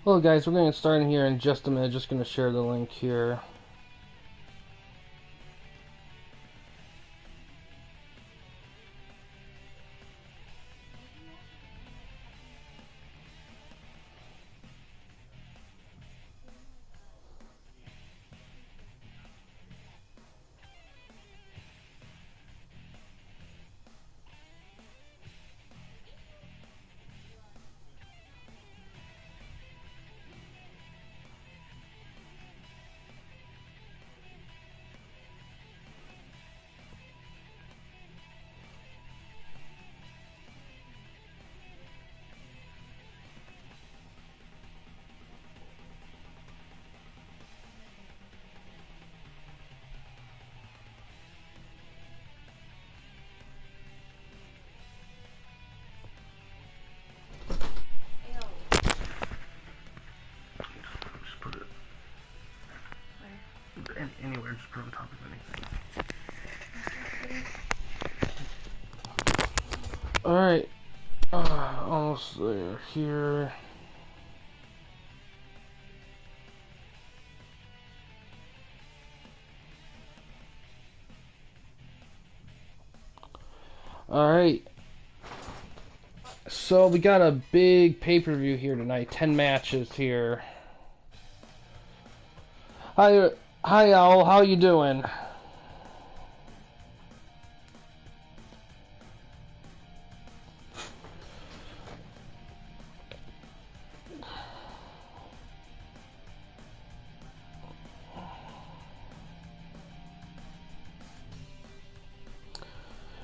Well, guys, we're going to start in here in just a minute. Just going to share the link here. Anywhere, just put it on top of anything. Alright, almost there. Here. Alright. So we got a big pay-per-view here tonight. 10 matches here. Hi, Owl. How you doing?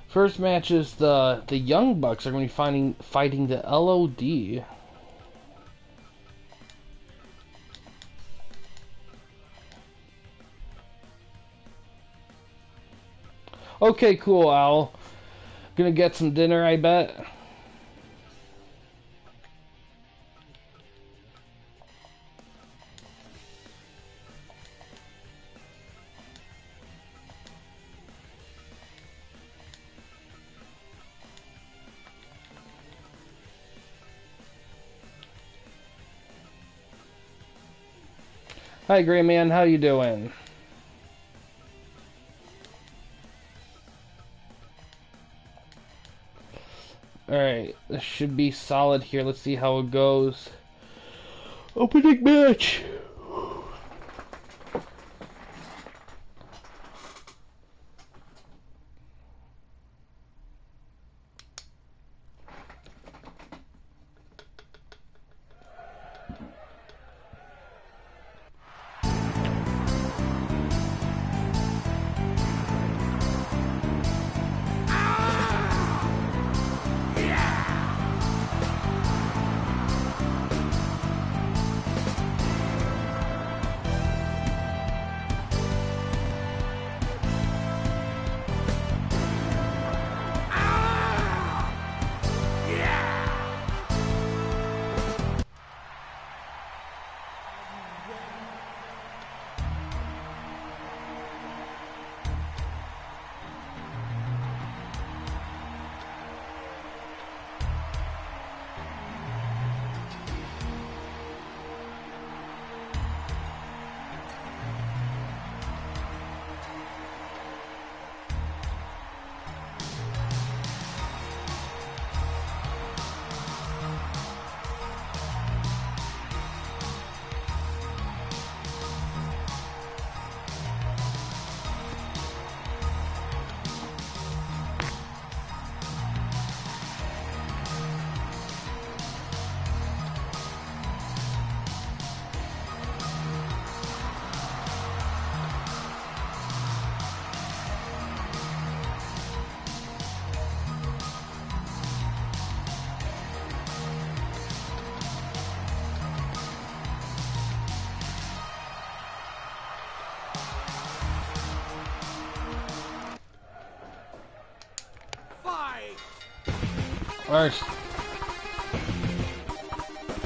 First match is the Young Bucks are going to be fighting the LOD. Okay, cool, Owl. Gonna get some dinner, I bet. Hi, Gray Man. How you doing? Alright, this should be solid here. Let's see how it goes. Opening match!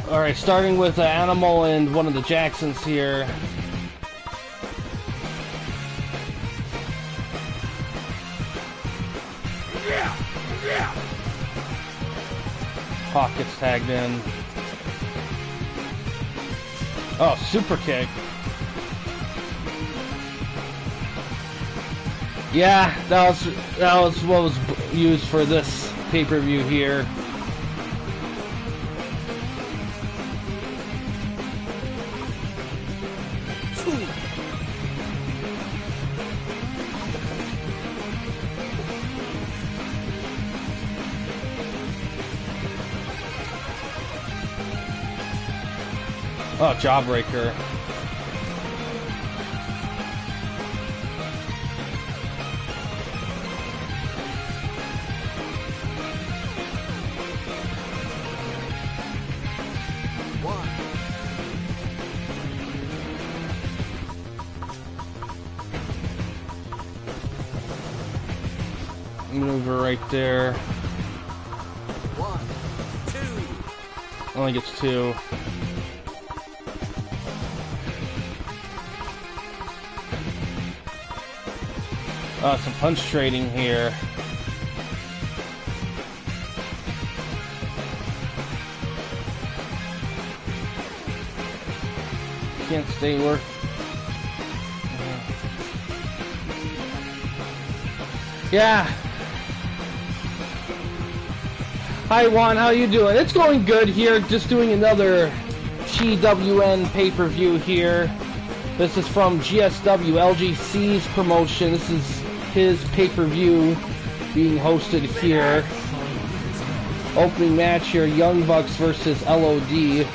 Alright, starting with Animal and one of the Jacksons here. Hawk gets tagged in. Oh, super kick. Yeah, that was what was used for this pay-per-view here. Oh, jawbreaker. Maneuver right there. 1, 2. Only gets 2. Some punch trading here. Can't stay work. Yeah. Hi Juan, how you doing? It's going good here. Just doing another TWN pay-per-view here. This is from GSW, LGC's promotion. This is his pay-per-view being hosted here. Opening match here, Young Bucks versus LOD.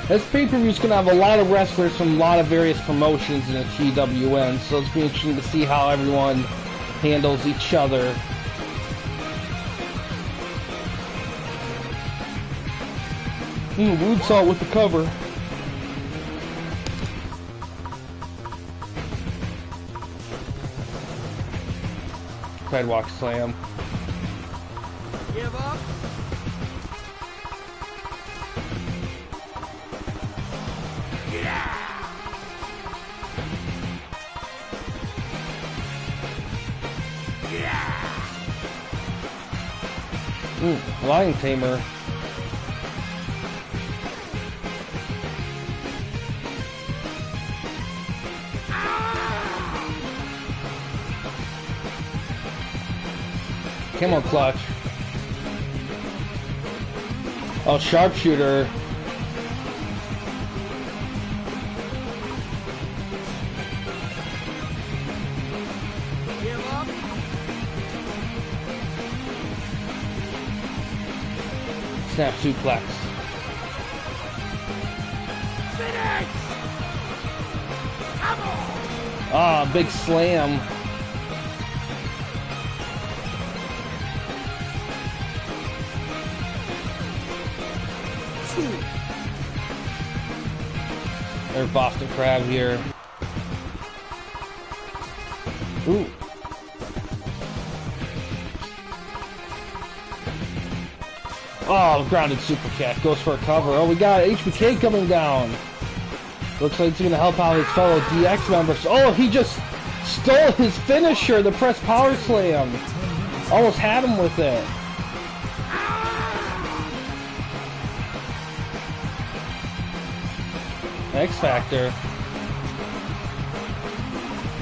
This pay-per-view is going to have a lot of wrestlers from a lot of various promotions in the TWN, so it's going to be interesting to see how everyone handles each other. Moonsault with the cover. Sidewalk slam. Give up. Yeah. Yeah. Lion Tamer. Camel clutch. Oh, sharpshooter. Give up. Snap suplex. Finish. Come on. Ah, big slam. There's Boston Crab here. Ooh. Oh, grounded super kick. Goes for a cover. Oh, we got HBK coming down. Looks like it's going to help out his fellow DX members. Oh, he just stole his finisher, the press power slam. Almost had him with it. X Factor.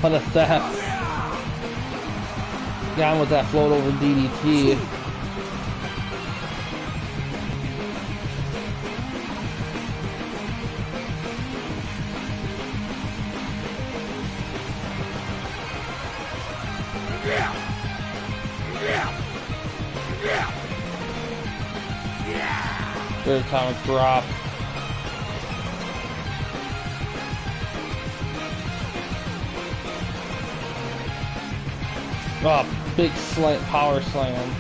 What a theft. Got him with that float over DDT. Good atomic drop. Oh, big power slam.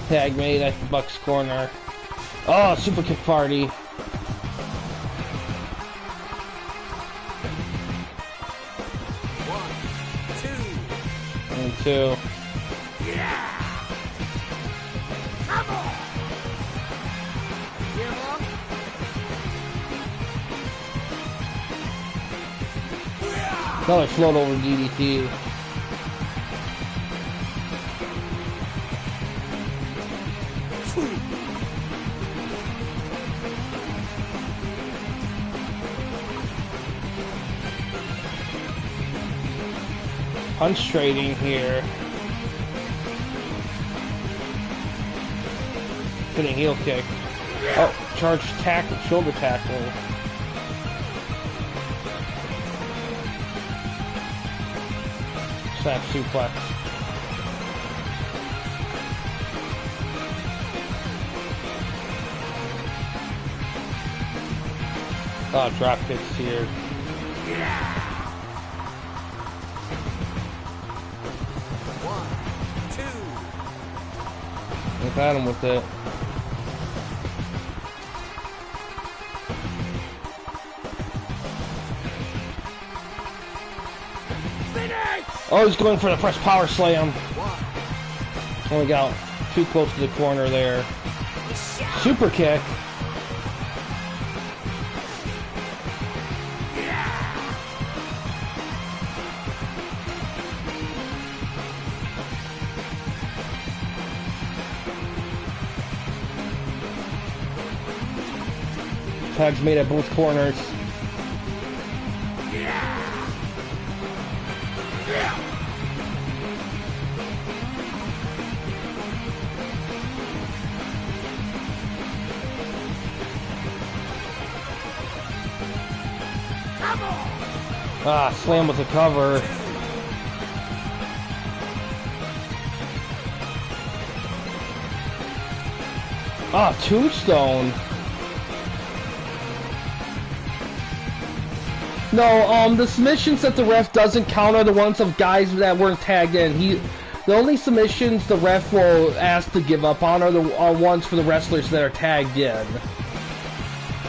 Tag made at the Bucks corner. Oh, super kick party. And 2. Yeah. Come on. Give up. Yeah. Another float over DDT. Punch trading here. Hitting heel kick. Oh, charge tackle, shoulder tackle. Snap suplex. Oh, drop kicks here. Look at him with it. Oh, he's going for the press power slam. Only got too close to the corner there. Super kick. Tags made at both corners. Ah, slam with the cover. Ah, tombstone. No, the submissions that the ref doesn't count are the ones of guys that weren't tagged in. The only submissions the ref will ask to give up on are ones for the wrestlers that are tagged in.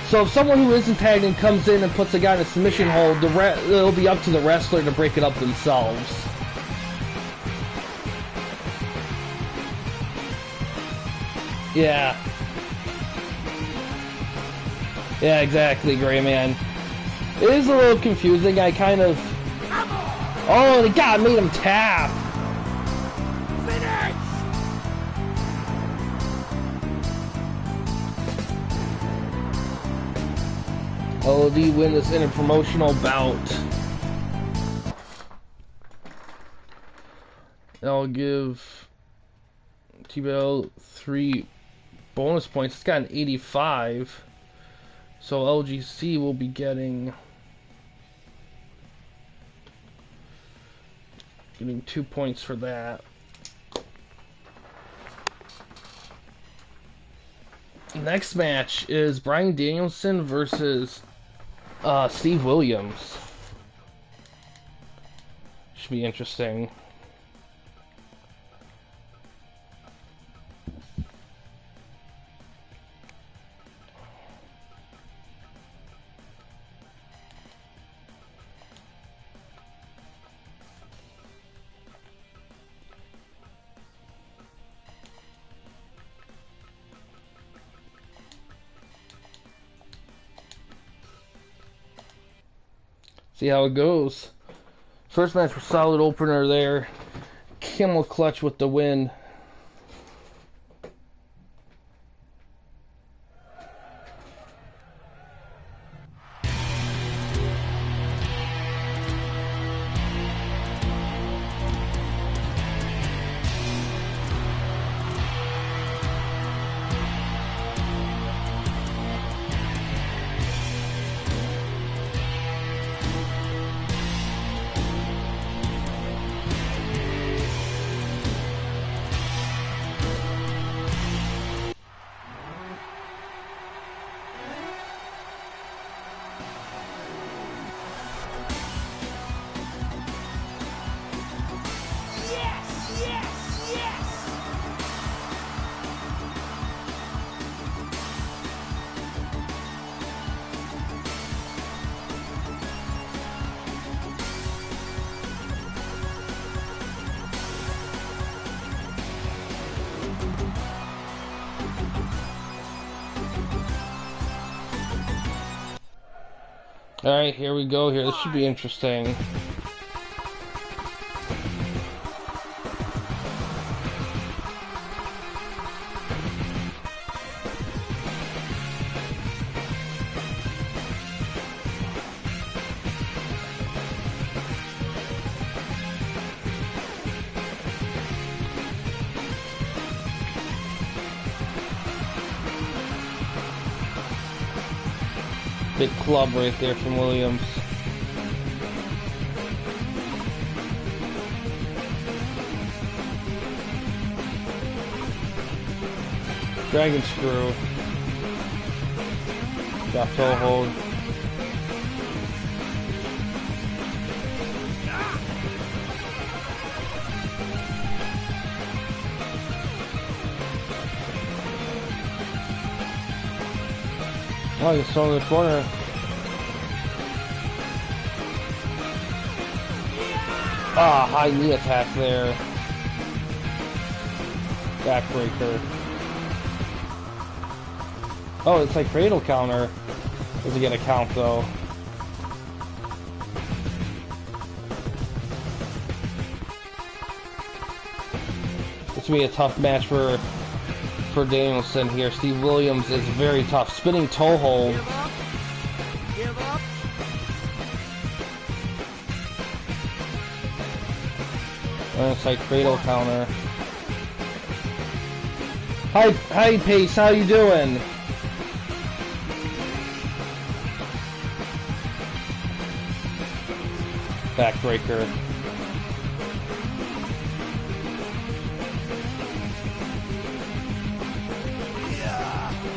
So if someone who isn't tagged in comes in and puts a guy in a submission hold, it'll be up to the wrestler to break it up themselves. Yeah. Yeah, exactly, Gray Man. It is a little confusing. I kind of... Oh, God, made him tap. LOD win this interpromotional bout. I'll give TBL 3 bonus points. It's got an 85. So LGC will be getting 2 points for that. Next match is Bryan Danielson versus Steve Williams. Should be interesting. See how it goes. First match was solid opener there. Camel Clutch with the win. Alright, here we go here. This should be interesting. Big club right there from Williams. Dragon screw. Got toe hold. Oh, he's thrown in the corner. Ah, high knee attack there. Backbreaker. Oh, it's like cradle counter. Doesn't get a count though. This will be a tough match for Danielson here. Steve Williams is very tough. Spinning toe hold. Give up. Give up. And it's like cradle counter. Hi Pace, how you doing? Backbreaker.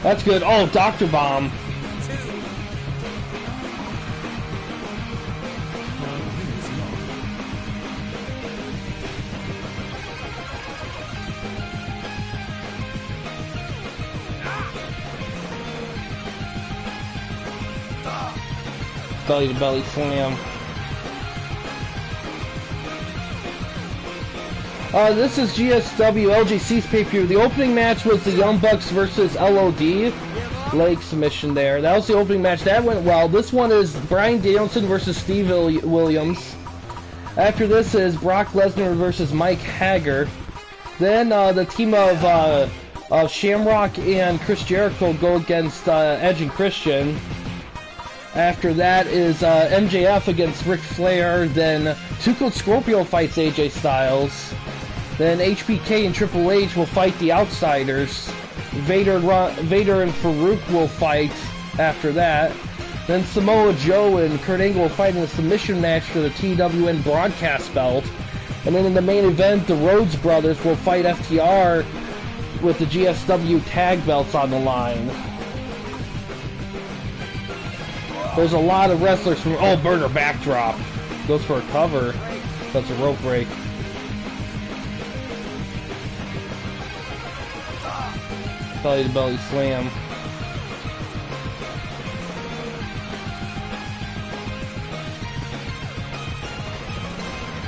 That's good. Oh, Dr. Bomb. Belly to belly slam. This is GSW LGC's pay-per-view. The opening match was the Young Bucks versus LOD. Leg submission there. That was the opening match. That went well. This one is Bryan Danielson versus Steve Williams. After this is Brock Lesnar versus Mike Hager. Then the team of Shamrock and Chris Jericho go against Edge and Christian. After that is MJF against Ric Flair. Then Two Cold Scorpio fights AJ Styles. Then HBK and Triple H will fight the Outsiders. Vader and Farouk will fight after that. Then Samoa Joe and Kurt Angle will fight in a submission match for the TWN broadcast belt. And then in the main event, the Rhodes Brothers will fight FTR with the GSW tag belts on the line. There's a lot of wrestlers from... Oh, Burger backdrop. Goes for a cover. That's a rope break. Belly to belly slam.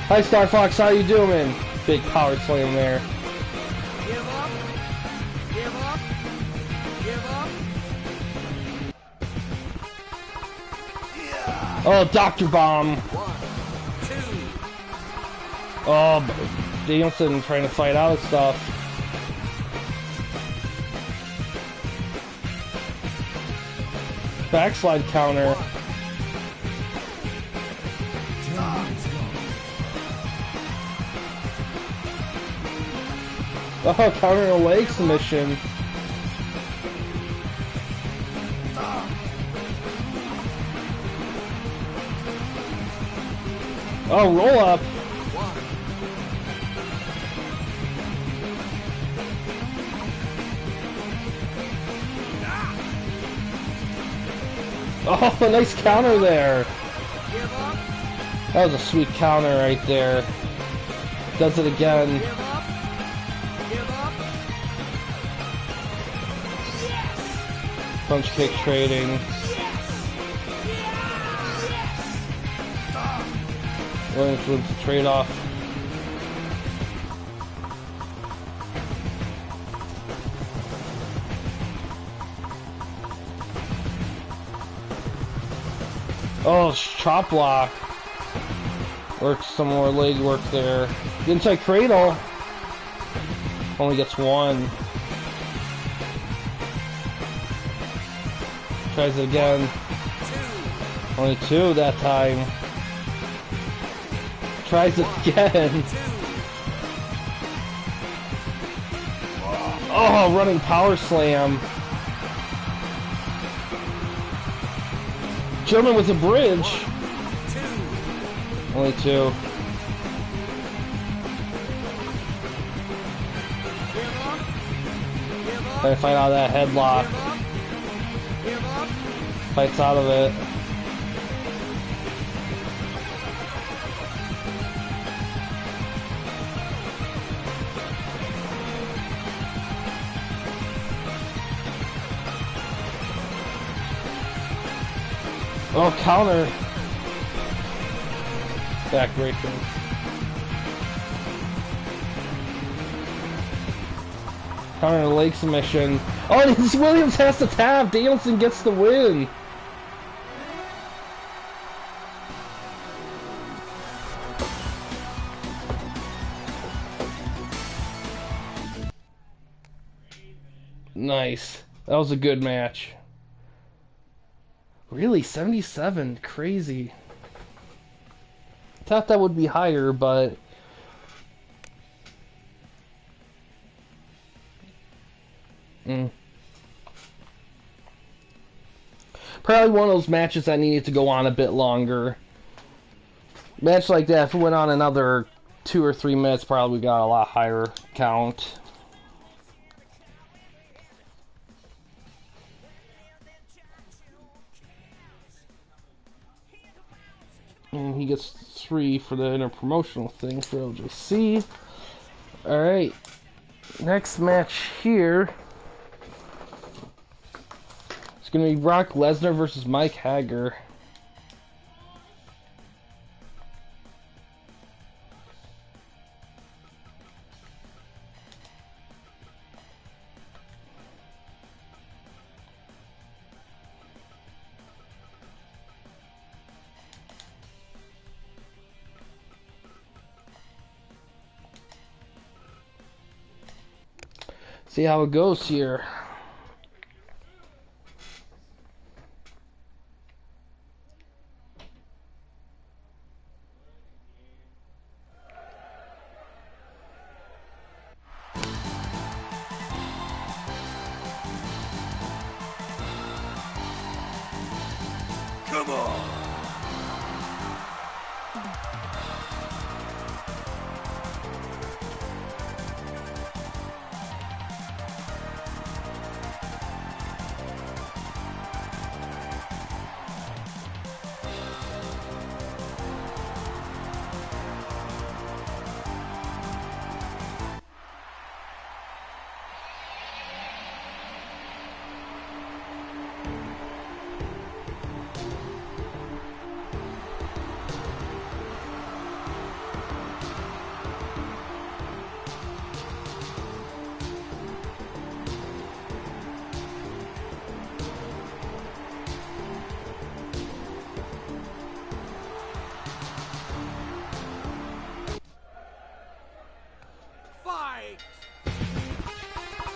Hi Star Fox, how you doing? Big power slam there. Give up. Give up. Give up. Oh, Dr. Bomb. 1, 2. Oh, Danielson trying to fight out of stuff. Backslide counter. Oh, counter a leg submission. Oh, roll up. Oh, a nice counter there. Give up. That was a sweet counter right there. Does it again. Give up. Give up. Yes. Punch kick trading. Williams wins the trade-off. Oh, chop block. Works some more leg work there. Inside cradle. Only gets one. Tries it again. Only two that time. Tries it again. Oh, running power slam. German with a bridge. 2. Only 2. Give up. Give up. Trying to fight out of that headlock. Give up. Give up. Fights out of it. Oh, counter. Backbreaker. Counter leg submission. Oh, and Williams has to tap. Danielson gets the win. Nice. That was a good match. Really, 77? Crazy. Thought that would be higher, but... Probably one of those matches that needed to go on a bit longer. Match like that, if it went on another 2 or 3 minutes, probably got a lot higher count. And he gets 3 for the interpromotional thing for LJC. Alright. Next match here. It's going to be Brock Lesnar versus Mike Hager. See how it goes here. Come on.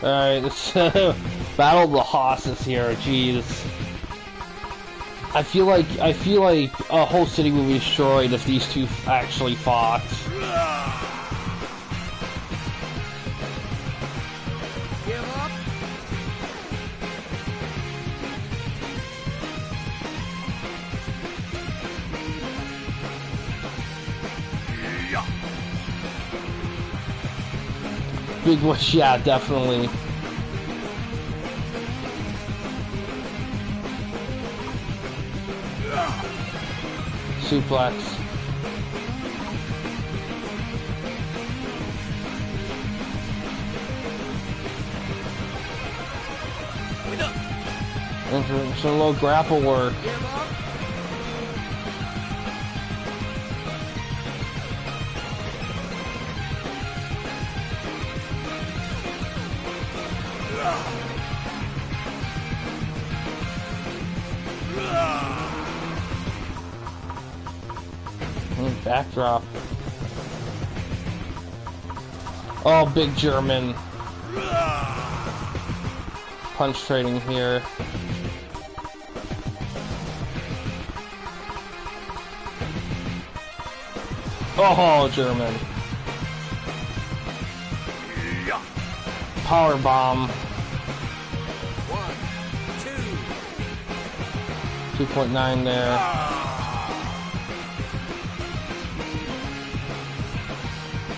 Alright, let's battle of the Hosses here, jeez. I feel like a whole city would be destroyed if these two actually fought. Give up. Big Wish, yeah, definitely. Suplex. Some little grapple work. Give up. Backdrop. Oh, big German. Punch trading here. Oh, German. Power bomb. 1, 2. 2.9 there.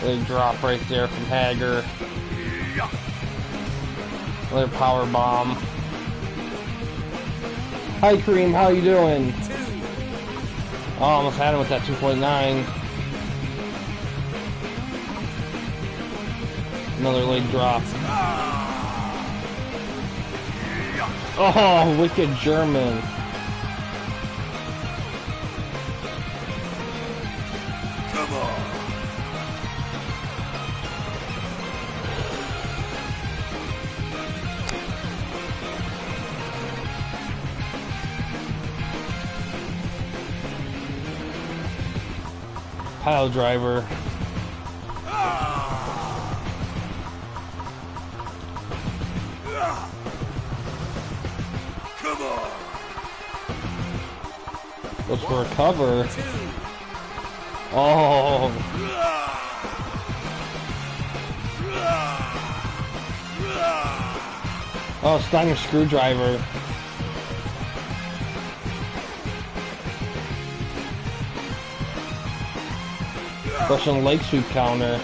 Big drop right there from Hager. Another power bomb. Hi Kareem, how you doing? Oh, almost had him with that 2.9. Another leg drop. Oh, wicked German. Come on. Pile driver. Come on. Goes for a cover. Oh. Oh, Steiner screwdriver. Russian leg sweep counter.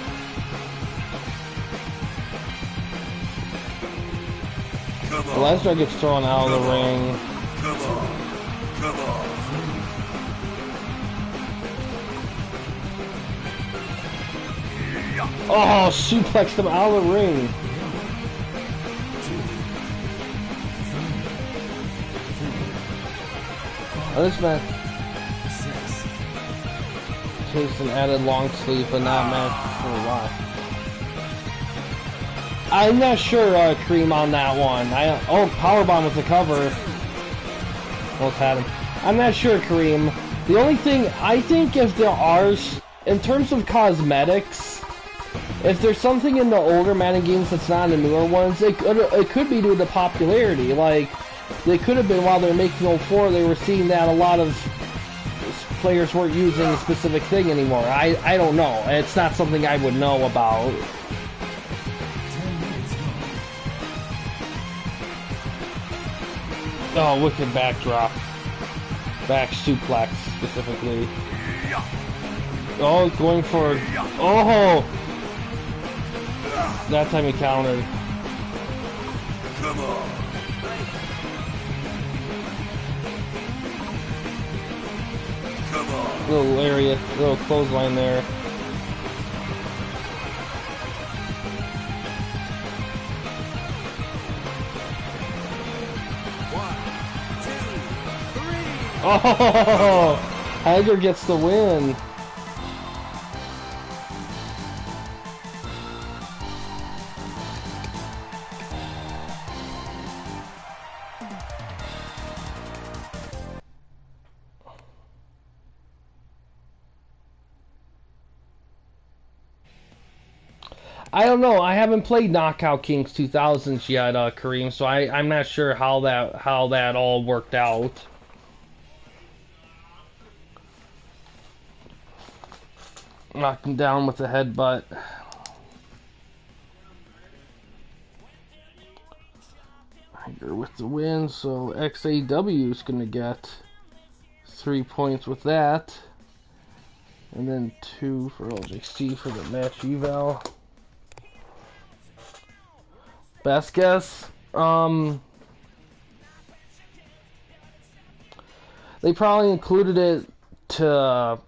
Lesnar gets thrown out of the ring. Come on. Come on. Oh, suplexed him out of the ring. Oh, this match. Jason added long sleeve, but not match for a while. I'm not sure, Cream, on that one. Oh, powerbomb with the cover. Almost had him. I'm not sure, Kareem. The only thing, I think if there are, in terms of cosmetics, if there's something in the older Madden games that's not in the newer ones, it could be due to the popularity. Like, they could have been, while they're making 04, they were seeing that a lot of players weren't using a specific thing anymore. I don't know. It's not something I would know about. Oh, wicked backdrop. Back suplex, specifically. Oh, going for... Oh! That time he countered. Come on. Come on. Little lariat, little clothesline there. Oh, Hager gets the win. I don't know. I haven't played Knockout Kings 2000s yet, Kareem. So I'm not sure how that all worked out. Knocked him down with a headbutt. Hager with the win, so XAW is going to get 3 points with that. And then 2 for LJC for the match eval. Best guess? They probably included it to...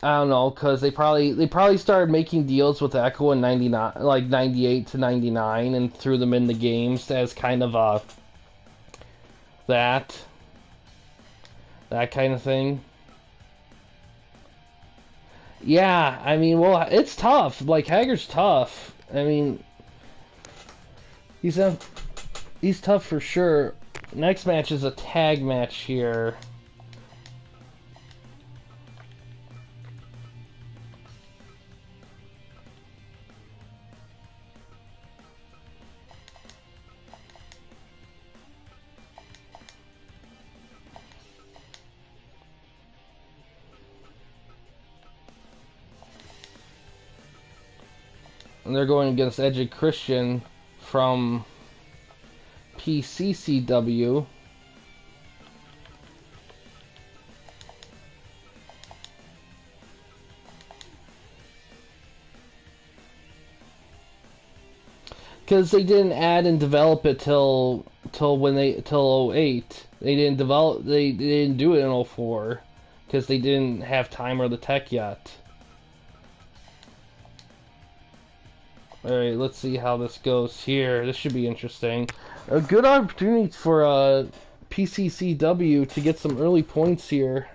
I don't know, because they probably started making deals with Echo in 99, like 98 to 99, and threw them in the games as kind of a that kind of thing. Yeah, I mean, well, it's tough. Like, Hager's tough. I mean, he's tough for sure. Next match is a tag match here. And they're going against Edge and Christian from PCCW. Because they didn't add and develop it till '08. They didn't do it in '04 because they didn't have time or the tech yet. All right, let's see how this goes here. This should be interesting. A good opportunity for PCCW to get some early points here.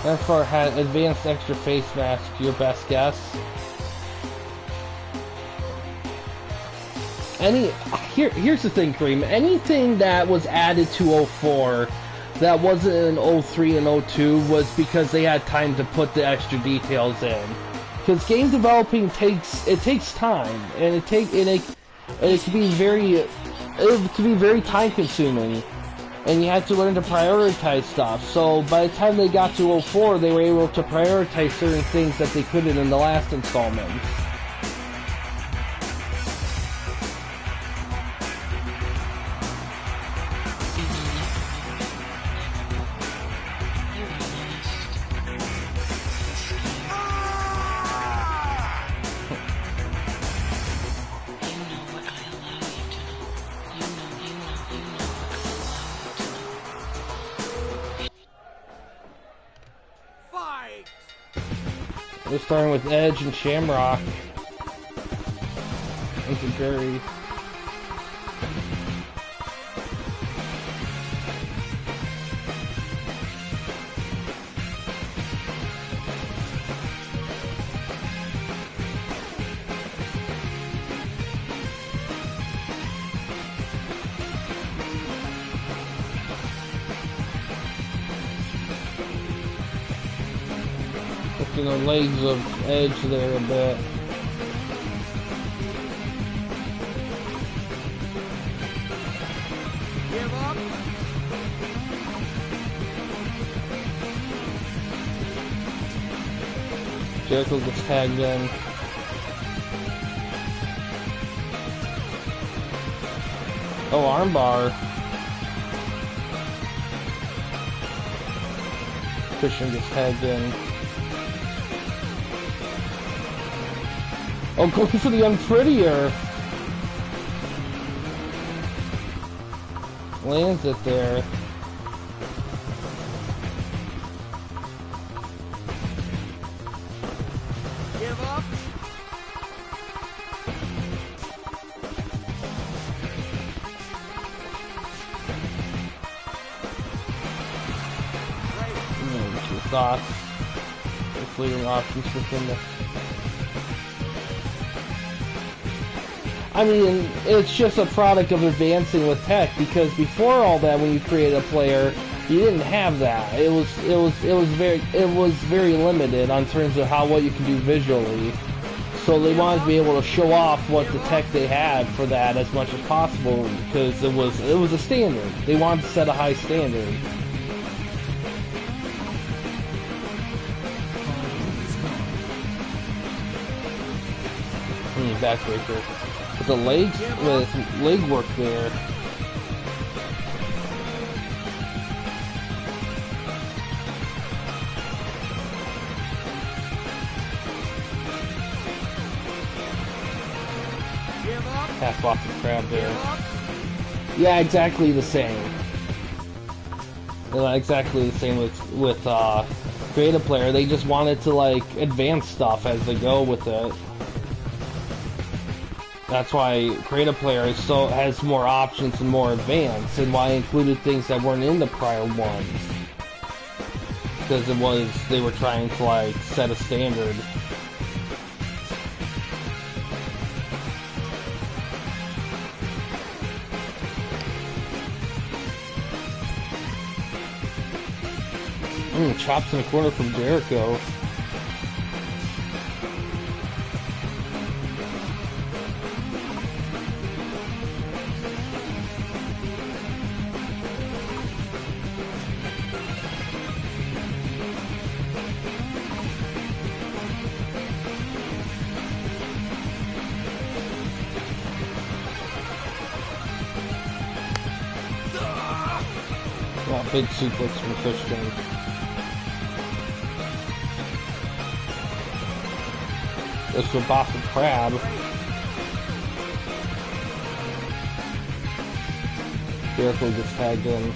F4 had advanced extra face mask, your best guess? Here's the thing, Kareem. Anything that was added to '04 that wasn't in '03 and '02 was because they had time to put the extra details in. Because game developing takes time, and it can be very time consuming. And you had to learn to prioritize stuff. So by the time they got to '04, they were able to prioritize certain things that they couldn't in the last installment. We're starting with Edge and Shamrock. Into Gary. The legs of Edge there a bit. Give up. Jericho gets tagged in. Oh, armbar. Christian gets tagged in. Oh, going for the unprettier. Lands it there. Give up. What's your thoughts? Fleeting options within the... I mean, it's just a product of advancing with tech, because before all that, when you created a player, you didn't have that. It was very limited on terms of what you can do visually. So they wanted to be able to show off what the tech they had for that as much as possible, because it was a standard. They wanted to set a high standard. Backbreaker. With the legs, with leg work there. Half block the crab there. Yeah, exactly the same. Exactly the same with Creative Player. They just wanted to like advance stuff as they go with it. That's why Creative Player has more options and more advanced, and why I included things that weren't in the prior ones. Because they were trying to like set a standard. Chops in the corner from Jericho. big suplex from Christian. This was Boston Crab. Jericho gets tagged in.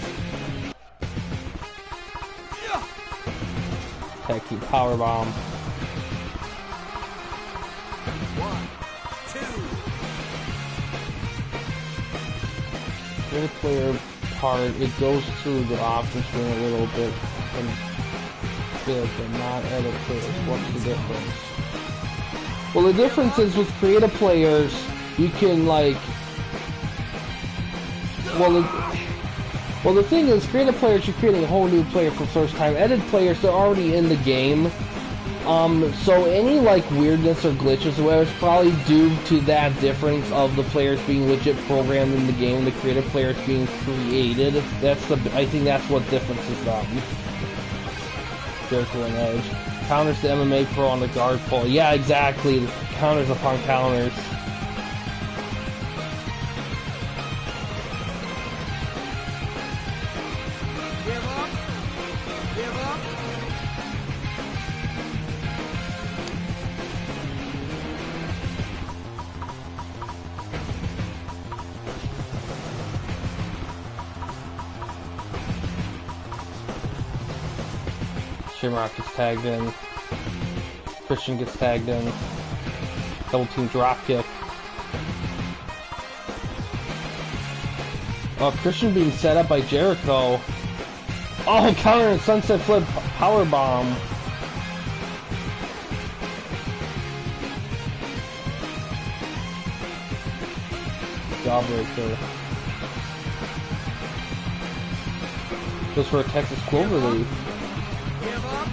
Tag team powerbomb. 1, 2. The player part, it goes through the options screen a little bit, but not edit players. What's the difference? Well, the difference is with creative players, you can like. Well, the thing is, creative players, you're creating a whole new player for the first time. Edit players, they're already in the game. So any like weirdness or glitches or whatever is probably due to that difference of the players being legit programmed in the game, the creative players being created. I think that's what difference is done. Jericho and Edge. Counters the MMA Pro on the guard pull. Yeah, exactly. Counters upon counters. Give up. Give up. Shamrock gets tagged in. Christian gets tagged in. Double team drop kick. Oh, Christian being set up by Jericho. Oh, counter and sunset flip power bomb. Jawbreaker. Goes for a Texas Cloverleaf. Give up.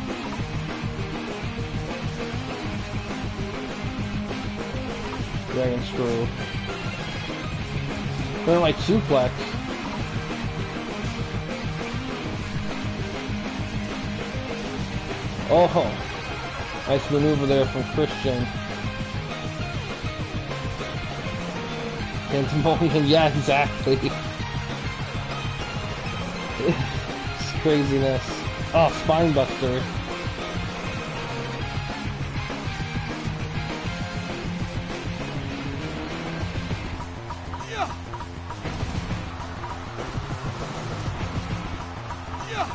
Dragon Screw. They're like suplex. Oh, nice maneuver there from Christian. Pandemonium, yeah, exactly. It's craziness. Oh, Spinebuster. Yeah. Yeah.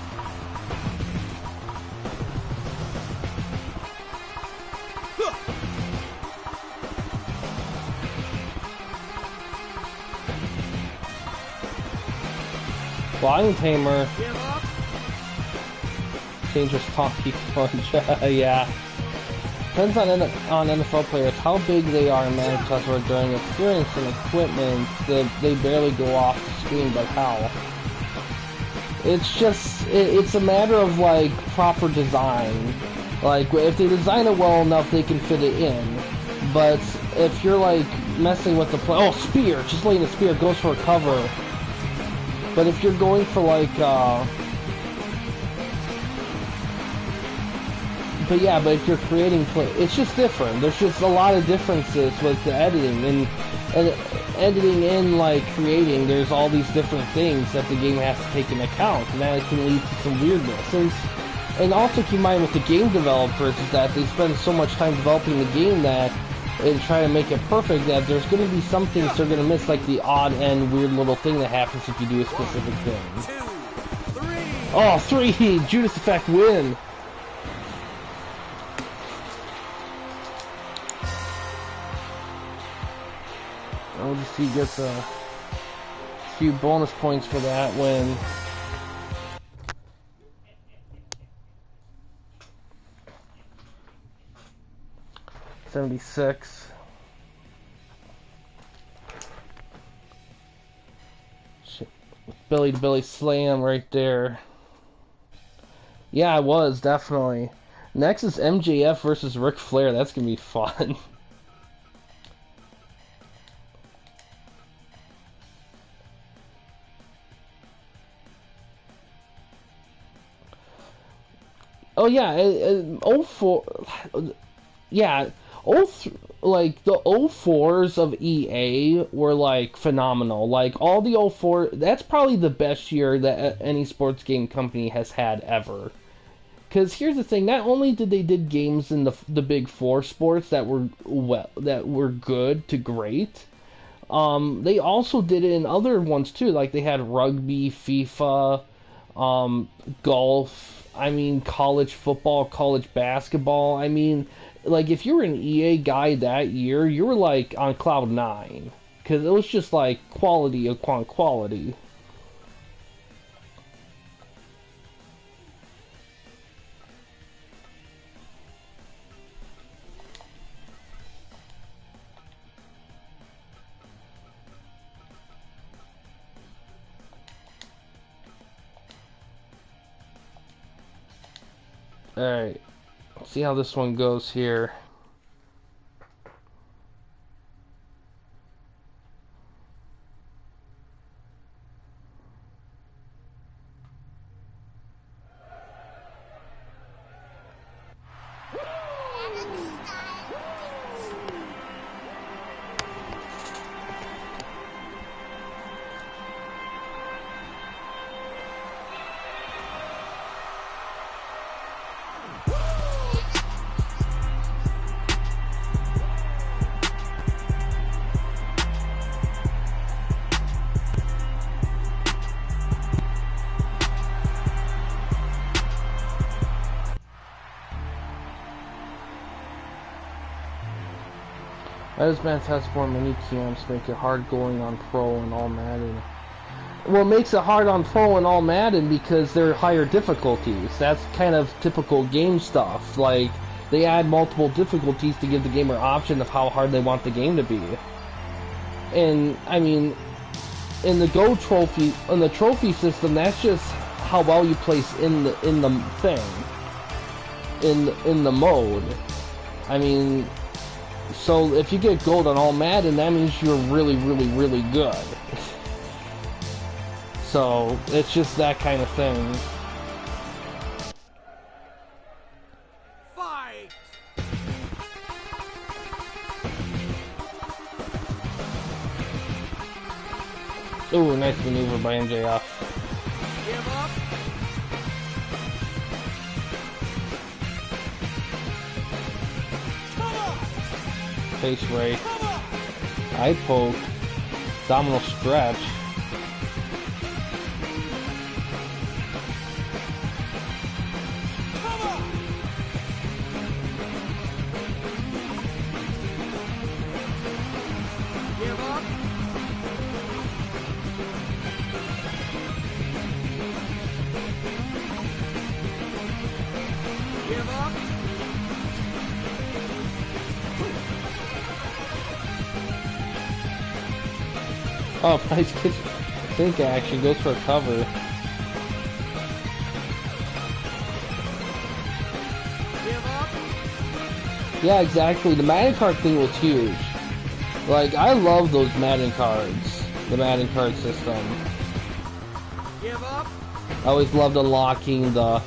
Flying Tamer. Give up. Dangerous Talkie Punch. Yeah. Depends on NFL players how big they are in matches or during experience and equipment. They barely go off the screen, but how? It's just it's a matter of like proper design. Like if they design it well enough, they can fit it in. But if you're like messing with the play, oh, spear, just laying a spear, goes for a cover. But if you're going for like but if you're creating play, it's just different. There's just a lot of differences with the editing and editing and like creating. There's all these different things that the game has to take into account, and that can lead to some weirdness. And also keep in mind with the game developers is that they spend so much time developing the game that and try to make it perfect that there's going to be some things they're going to miss, like the odd and weird little thing that happens if you do a specific thing. 2, 3. Oh, 3! Judas Effect win! OGC gets a few bonus points for that win. $76. Belly to belly slam right there. Yeah, it was definitely. Next is MJF versus Ric Flair. That's gonna be fun. Oh yeah, 04. Yeah, like the 04s of EA were like phenomenal. Like all the 04, that's probably the best year that any sports game company has had ever. Because here's the thing: not only did they did games in the big four sports that were good to great, they also did it in other ones too. Like they had rugby, FIFA, golf. I mean, college football, college basketball. I mean, like if you were an EA guy that year, you were like on cloud nine because it was just like quality upon quality. Alright, let's see how this one goes here. As Matt has more mini camps make it hard going on Pro and all Madden. Well, it makes it hard on Pro and all Madden because they're higher difficulties. That's kind of typical game stuff. Like, they add multiple difficulties to give the gamer option of how hard they want the game to be. And, I mean, in the Go trophy, in the trophy system, that's just how well you place in the thing. In the mode. I mean, so if you get gold on all Madden, that means you're really, really, really good. So it's just that kind of thing. Fight! Ooh, nice maneuver by MJF. Give up! Face rake. Eye poke. Abdominal stretch. Give up! Give up! Oh, nice kiss. Think action goes for a cover. Give up! Yeah, exactly. The Madden card thing was huge. Like, I love those Madden cards. The Madden card system. Give up! I always loved unlocking the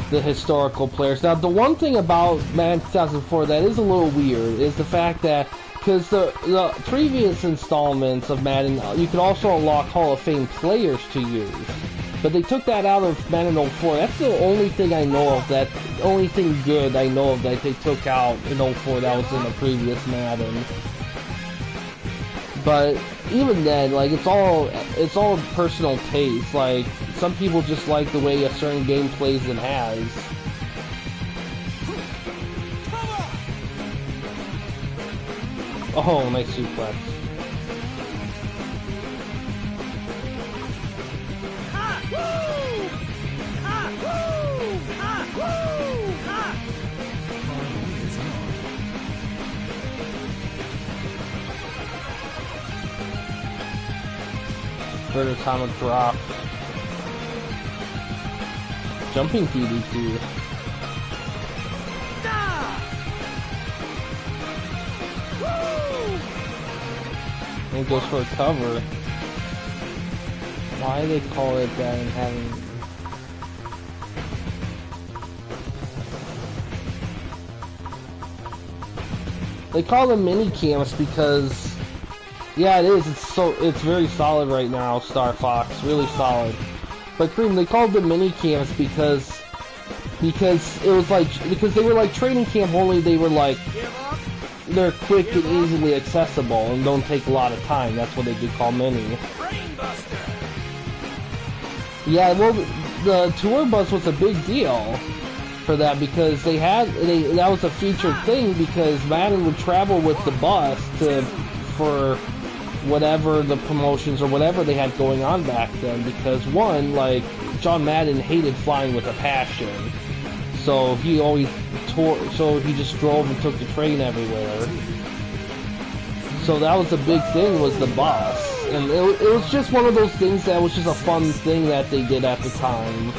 historical players. Now, the one thing about Madden 2004 that is a little weird is the fact that because the previous installments of Madden, you could also unlock Hall of Fame players to use. But they took that out of Madden 04. That's the only thing I know of that, the only thing good I know of that they took out in 04 that was in the previous Madden. But even then, like, it's all personal taste. Like, some people just like the way a certain game plays and has. Oh, nice suplex. Third atomic drop. Jumping DDT. And goes for a cover. Why do they call it that and having... They call them mini camps because, yeah, it is. It's very solid right now, Star Fox, really solid. But Cream, they called them mini camps because it was like they were like training camp, only they were like they're quick and easily accessible and don't take a lot of time. That's what they do call mini. Yeah, well, the tour bus was a big deal for that because that was a featured thing because Madden would travel with the bus for whatever the promotions or whatever they had going on back then, because one, like, John Madden hated flying with a passion, so he just drove and took the train everywhere. So that was the big thing, was the bus, and it was just one of those things that was just a fun thing that they did at the time.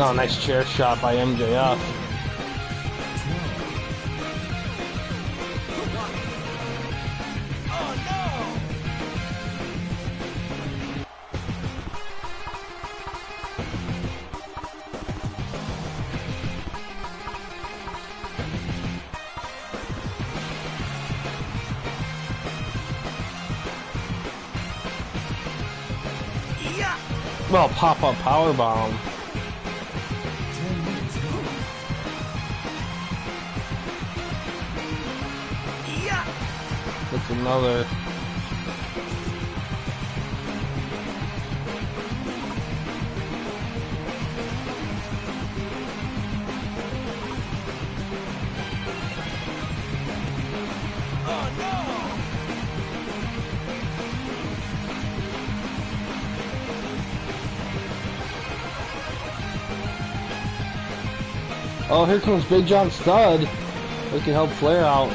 Oh, nice chair shot by MJF. Well, pop-up powerbomb. That's another. Oh, here comes Big John Studd. They can help Flair out.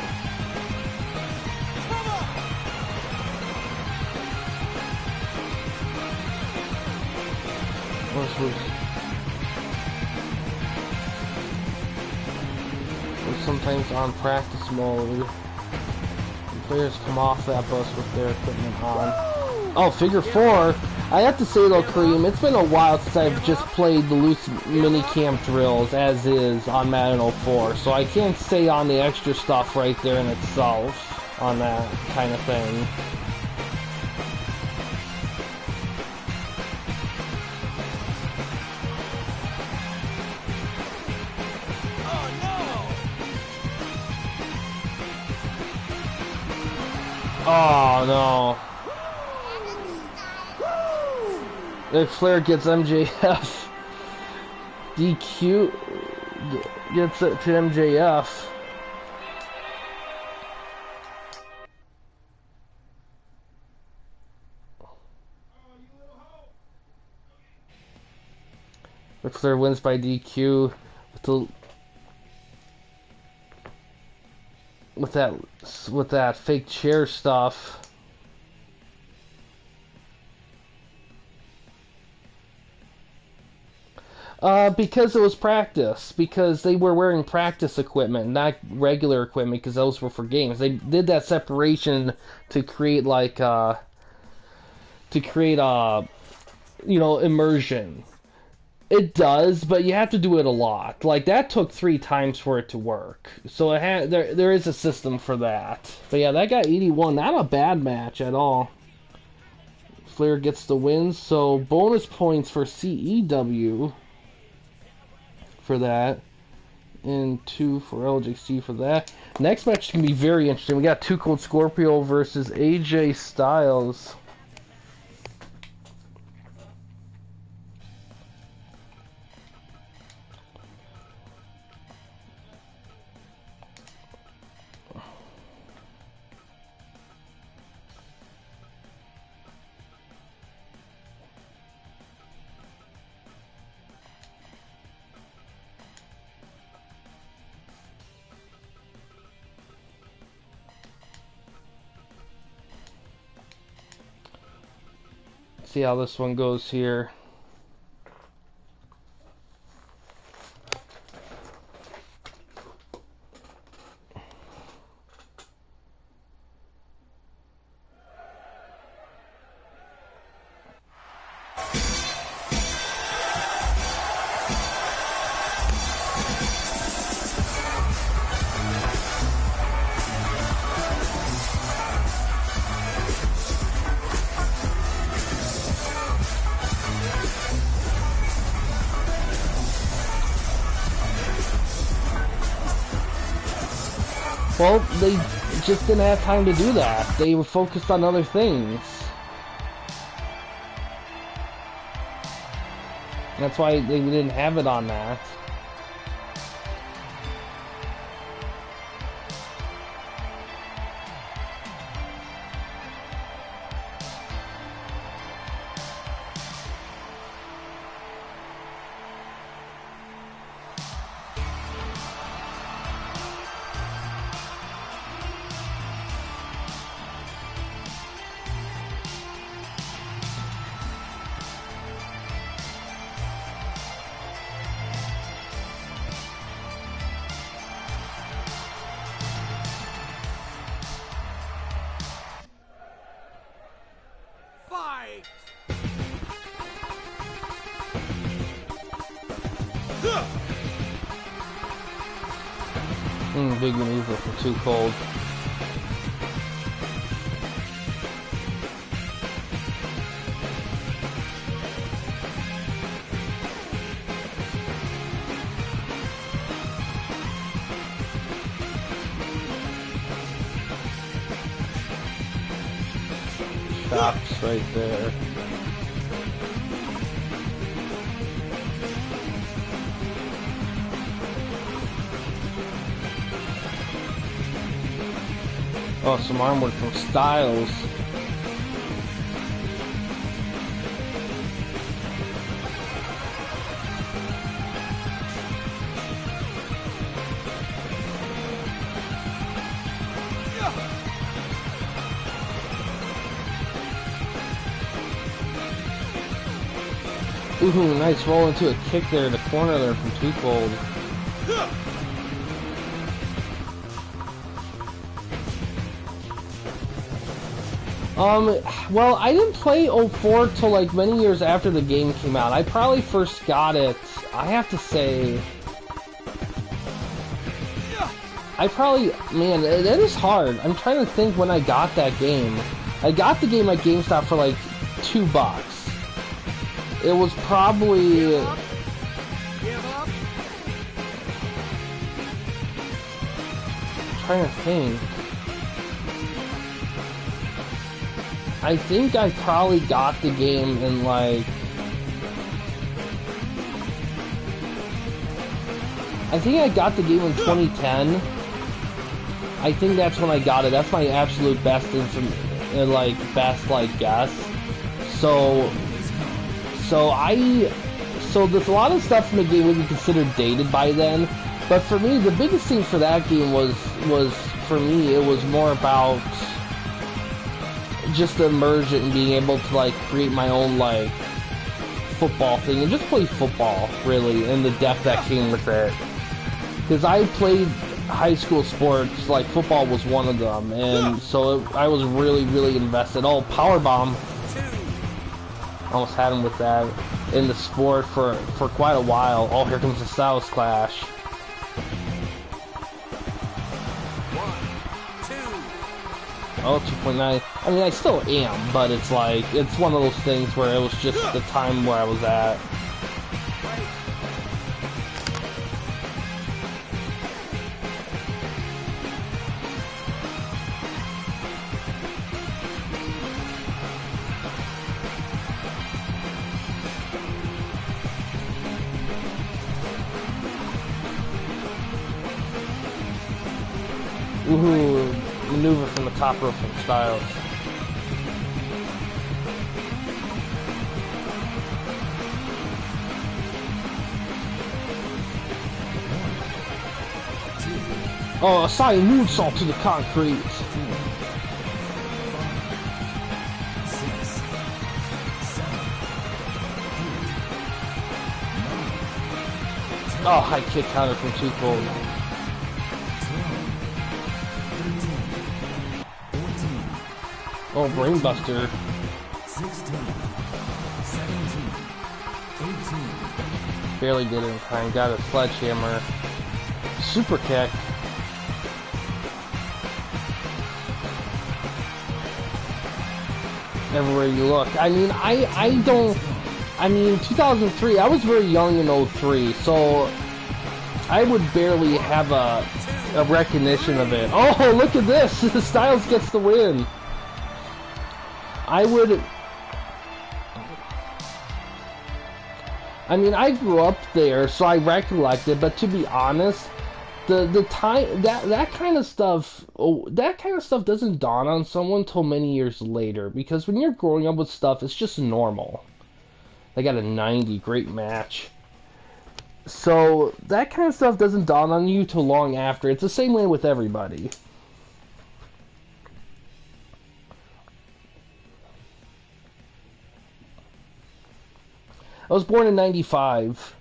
We're sometimes on practice mode. Players come off that bus with their equipment on. Oh, figure four. I have to say though, Kareem, it's been a while since I've just played the loose mini camp drills as is on Madden 04, so I can't say on the extra stuff right there in itself on that kind of thing. Oh no. If Flair gets MJF, DQ gets it to MJF. If Flair wins by DQ with that fake chair stuff. Because it was practice. Because they were wearing practice equipment, not regular equipment, because those were for games. They did that separation to create, like, immersion. It does, but you have to do it a lot. Like, that took 3 times for it to work. So there is a system for that. But yeah, that got 81. Not a bad match at all. Flair gets the win, so bonus points for CEW for that, and 2 for LJC for that. Next match can be very interesting. We got Too Cold Scorpio versus AJ Styles. See how this one goes here. Well, they just didn't have time to do that. They were focused on other things. That's why they didn't have it on that. Fight! Big maneuver for Too Cold. Chops right there. Oh, some arm work from Styles. Ooh, nice roll into a kick there in the corner there from Too Cold. Well, I didn't play 04 till like many years after the game came out. I probably first got it, I have to say... man, that is hard. I'm trying to think when I got that game. I got the game at GameStop for like $2. It was probably... Give up. Give up. I'm trying to think. I think I probably got the game in like... I think I got the game in 2010. I think that's when I got it. That's my absolute best guess. So there's a lot of stuff in the game would be considered dated by then, but for me, the biggest thing for that game was for me, it was more about just the immersion and being able to like create my own like football thing and just play football really, and the depth that came with it. Because I played high school sports, like football was one of them, and so I was really, really invested. Oh, powerbomb. Almost had him with that in the sport for quite a while. Oh, here comes the Styles Clash. 1, 2. Oh, 2.9. I mean, I still am, but it's like, it's one of those things where it was just the time where I was at. Woohoo! Maneuver from the top rope from Styles. Oh, a side moonsault to the concrete. 4, 5, 6, 7, 8, 9, 10, Oh, high kick counter from Too Cold. 12, 13, 14, Oh, brainbuster. 16, 17, 18. Barely did it in time. Got a sledgehammer. Super kick. Everywhere you look. I mean, I don't... I mean, 2003, I was very young in 03, so I would barely have a a recognition of it. Oh, look at this! Styles gets the win. I mean, I grew up there, so I recollect it. But to be honest, the time that kind of stuff doesn't dawn on someone till many years later. Because when you're growing up with stuff, it's just normal. They got a 90, great match. So that kind of stuff doesn't dawn on you till long after. It's the same way with everybody. I was born in 95.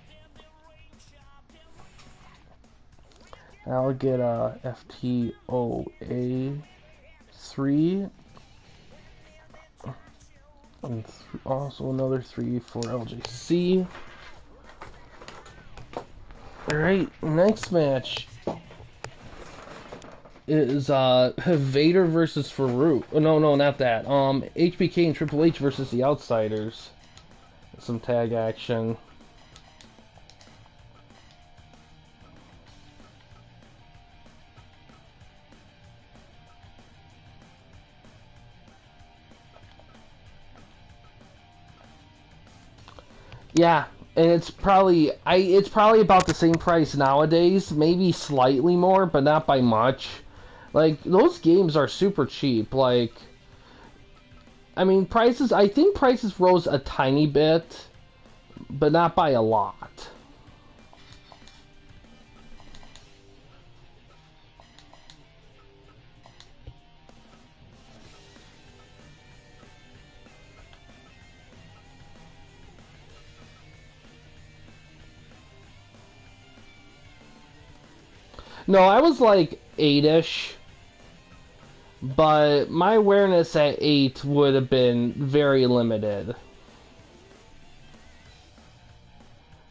I'll get a FTOA 3. And also another 3 for LJC. Alright, next match is Vader versus Farouk. Oh, no, not that. HBK and Triple H versus the Outsiders. Some tag action. Yeah, and it's probably about the same price nowadays, maybe slightly more, but not by much. Like, those games are super cheap. Like, I mean, I think prices rose a tiny bit, but not by a lot. No, I was like 8-ish, but my awareness at 8 would have been very limited.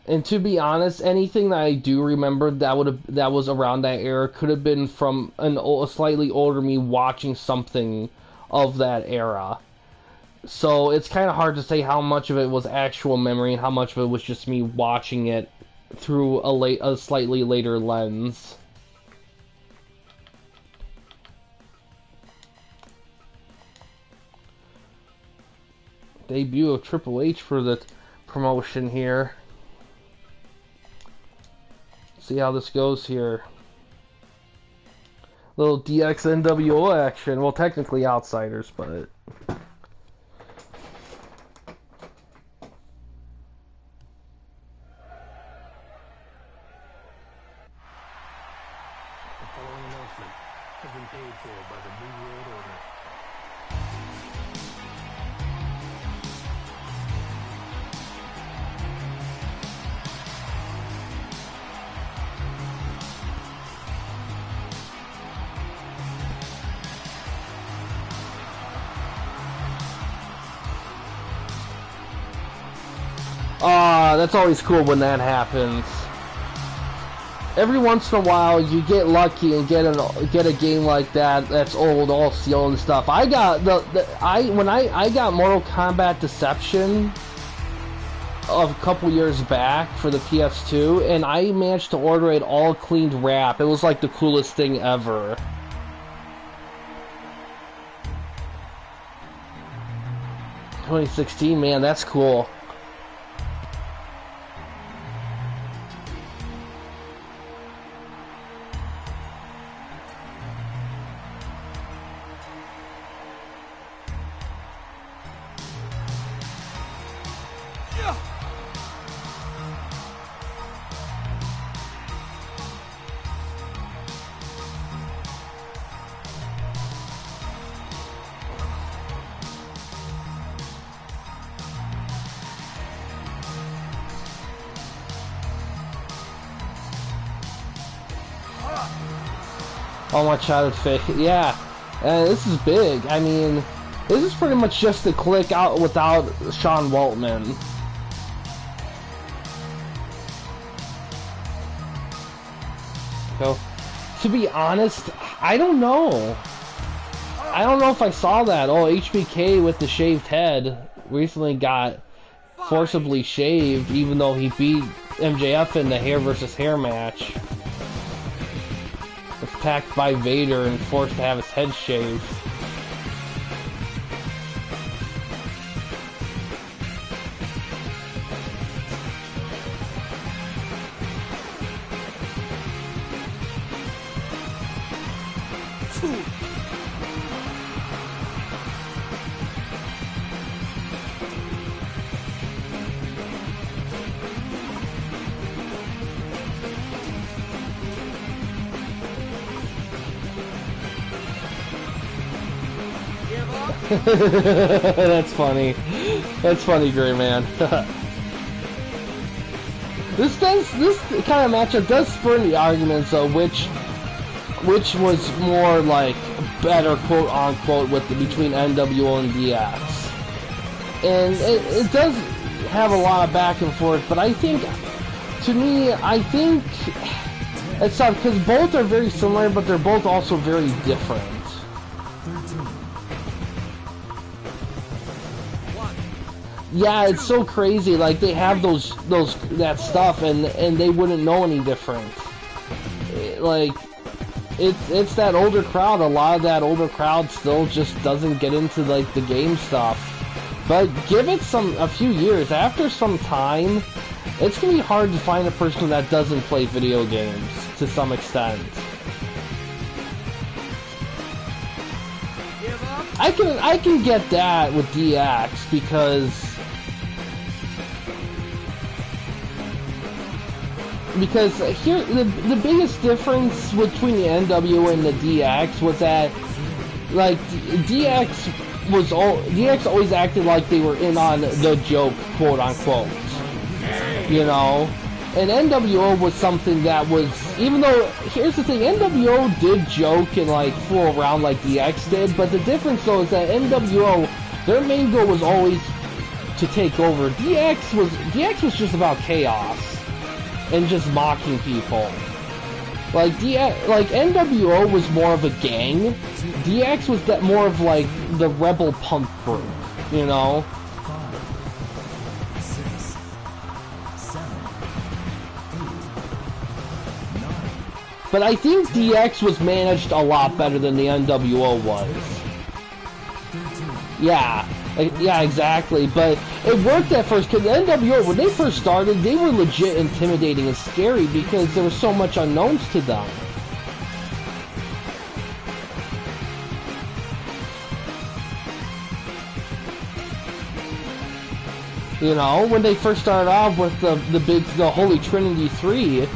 And to be honest, anything that I do remember that was around that era could have been from a slightly older me watching something of that era. So it's kind of hard to say how much of it was actual memory and how much of it was just me watching it through a slightly later lens. Debut of Triple H for the promotion here. See how this goes here. Little DX NWO action. Well, technically Outsiders, but... The following announcement has been paid for by the New World Order. That's always cool when that happens. Every once in a while, you get lucky and get a game like that that's old, all sealed and stuff. I got when I got Mortal Kombat Deception a couple years back for the PS2, and I managed to order it all cleaned wrap. It was like the coolest thing ever. $2016, man, that's cool. Oh, my childhood fake. Yeah, this is big. I mean, this is pretty much just a click out without Sean Waltman. So, to be honest, I don't know. I don't know if I saw that. Oh, HBK with the shaved head recently got forcibly shaved, even though he beat MJF in the hair versus hair match. attacked by Vader and forced to have his head shaved. That's funny. That's funny, Gray Man. This kind of matchup does spur the arguments of which was more like better, quote unquote, between NWO and DX, and it does have a lot of back and forth. But I think, to me, I think it's tough because both are very similar, but they're both also very different. Yeah, it's so crazy. Like, they have that stuff, and they wouldn't know any different. Like, it's that older crowd. A lot of that older crowd still just doesn't get into like the game stuff. But give it a few years. After some time, it's gonna be hard to find a person that doesn't play video games to some extent. I can get that with DX because here the biggest difference between the NWO and the DX was that like DX always acted like they were in on the joke, quote unquote, you know. And NWO was something that was, even though, here's the thing, NWO did joke and like fool around like DX did, but the difference though is that NWO, their main goal was always to take over. DX was just about chaos and just mocking people. Like NWO was more of a gang. DX was more of like the rebel punk group, you know. But I think DX was managed a lot better than the NWO was. Yeah, exactly. But it worked at first, because the NWO, when they first started, they were legit intimidating and scary because there was so much unknowns to them. You know, when they first started off with the Holy Trinity 3,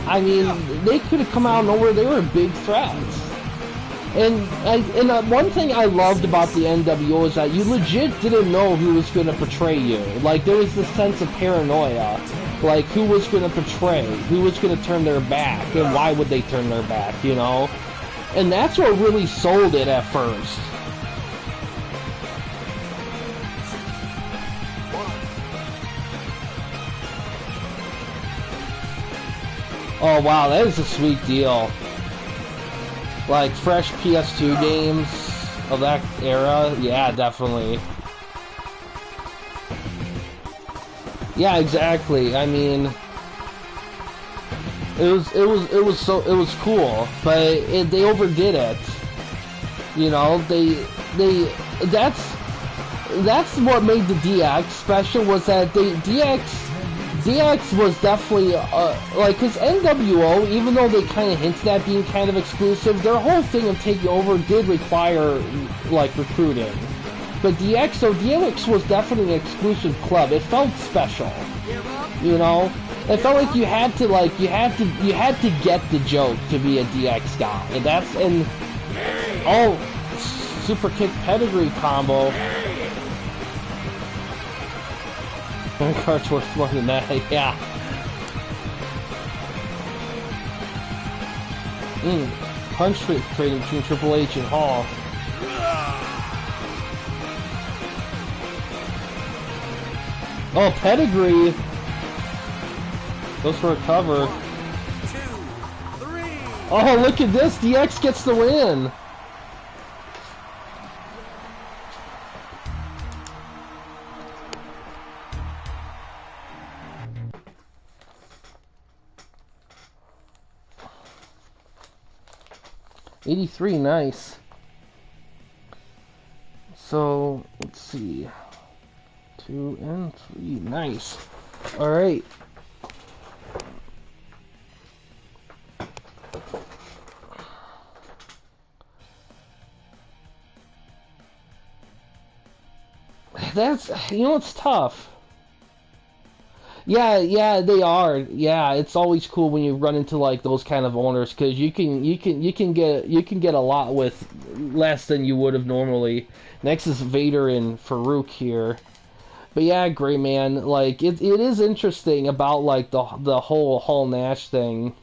I mean, they could have come out of nowhere. They were big threats. And one thing I loved about the NWO is that you legit didn't know who was going to betray you. Like, there was this sense of paranoia. Like, who was going to betray? Who was going to turn their back? And why would they turn their back, you know? And that's what really sold it at first. Oh wow, that is a sweet deal. Like fresh PS2 games of that era, yeah, definitely. Yeah, exactly. I mean, it was cool, but they overdid it. You know, that's what made the DX special, was that DX was definitely, like, because NWO, even though they kind of hinted at being kind of exclusive, their whole thing of taking over did require, like, recruiting. But DX was definitely an exclusive club. It felt special, you know? It felt like you had to get the joke to be a DX guy. And super kick pedigree combo. Cards worth more than that, yeah. Punch trading between Triple H and Hall. Oh, pedigree! Goes for a cover. 1, 2, 3. Oh, look at this! DX gets the win! 83, nice. So, let's see. 2 and 3, nice. Alright. That's, you know, it's tough. Yeah, they are. Yeah, it's always cool when you run into like those kind of owners because you can get a lot with less than you would have normally. Next is Vader and Farouk here. But yeah, great man. Like it is interesting about like the whole Hall Nash thing.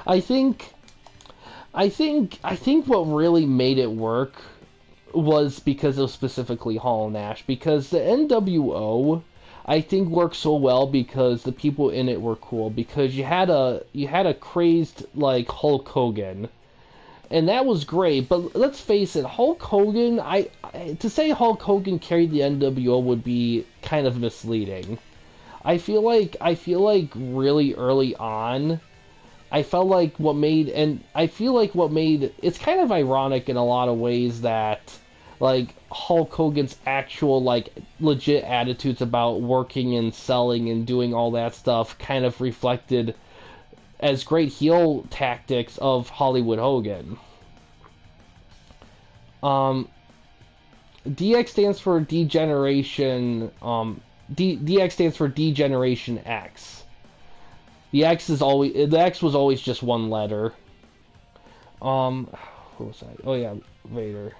I think what really made it work was because of specifically Hall Nash, because the NWO I think worked so well because the people in it were cool, because you had a crazed like Hulk Hogan, and that was great. But let's face it, Hulk Hogan, to say Hulk Hogan carried the NWO would be kind of misleading. I feel like really early on, I felt like it's kind of ironic in a lot of ways that like Hulk Hogan's actual like legit attitudes about working and selling and doing all that stuff kind of reflected as great heel tactics of Hollywood Hogan. DX stands for degeneration. DX stands for Degeneration X. The X was always just one letter. Who was I? Oh yeah, Vader.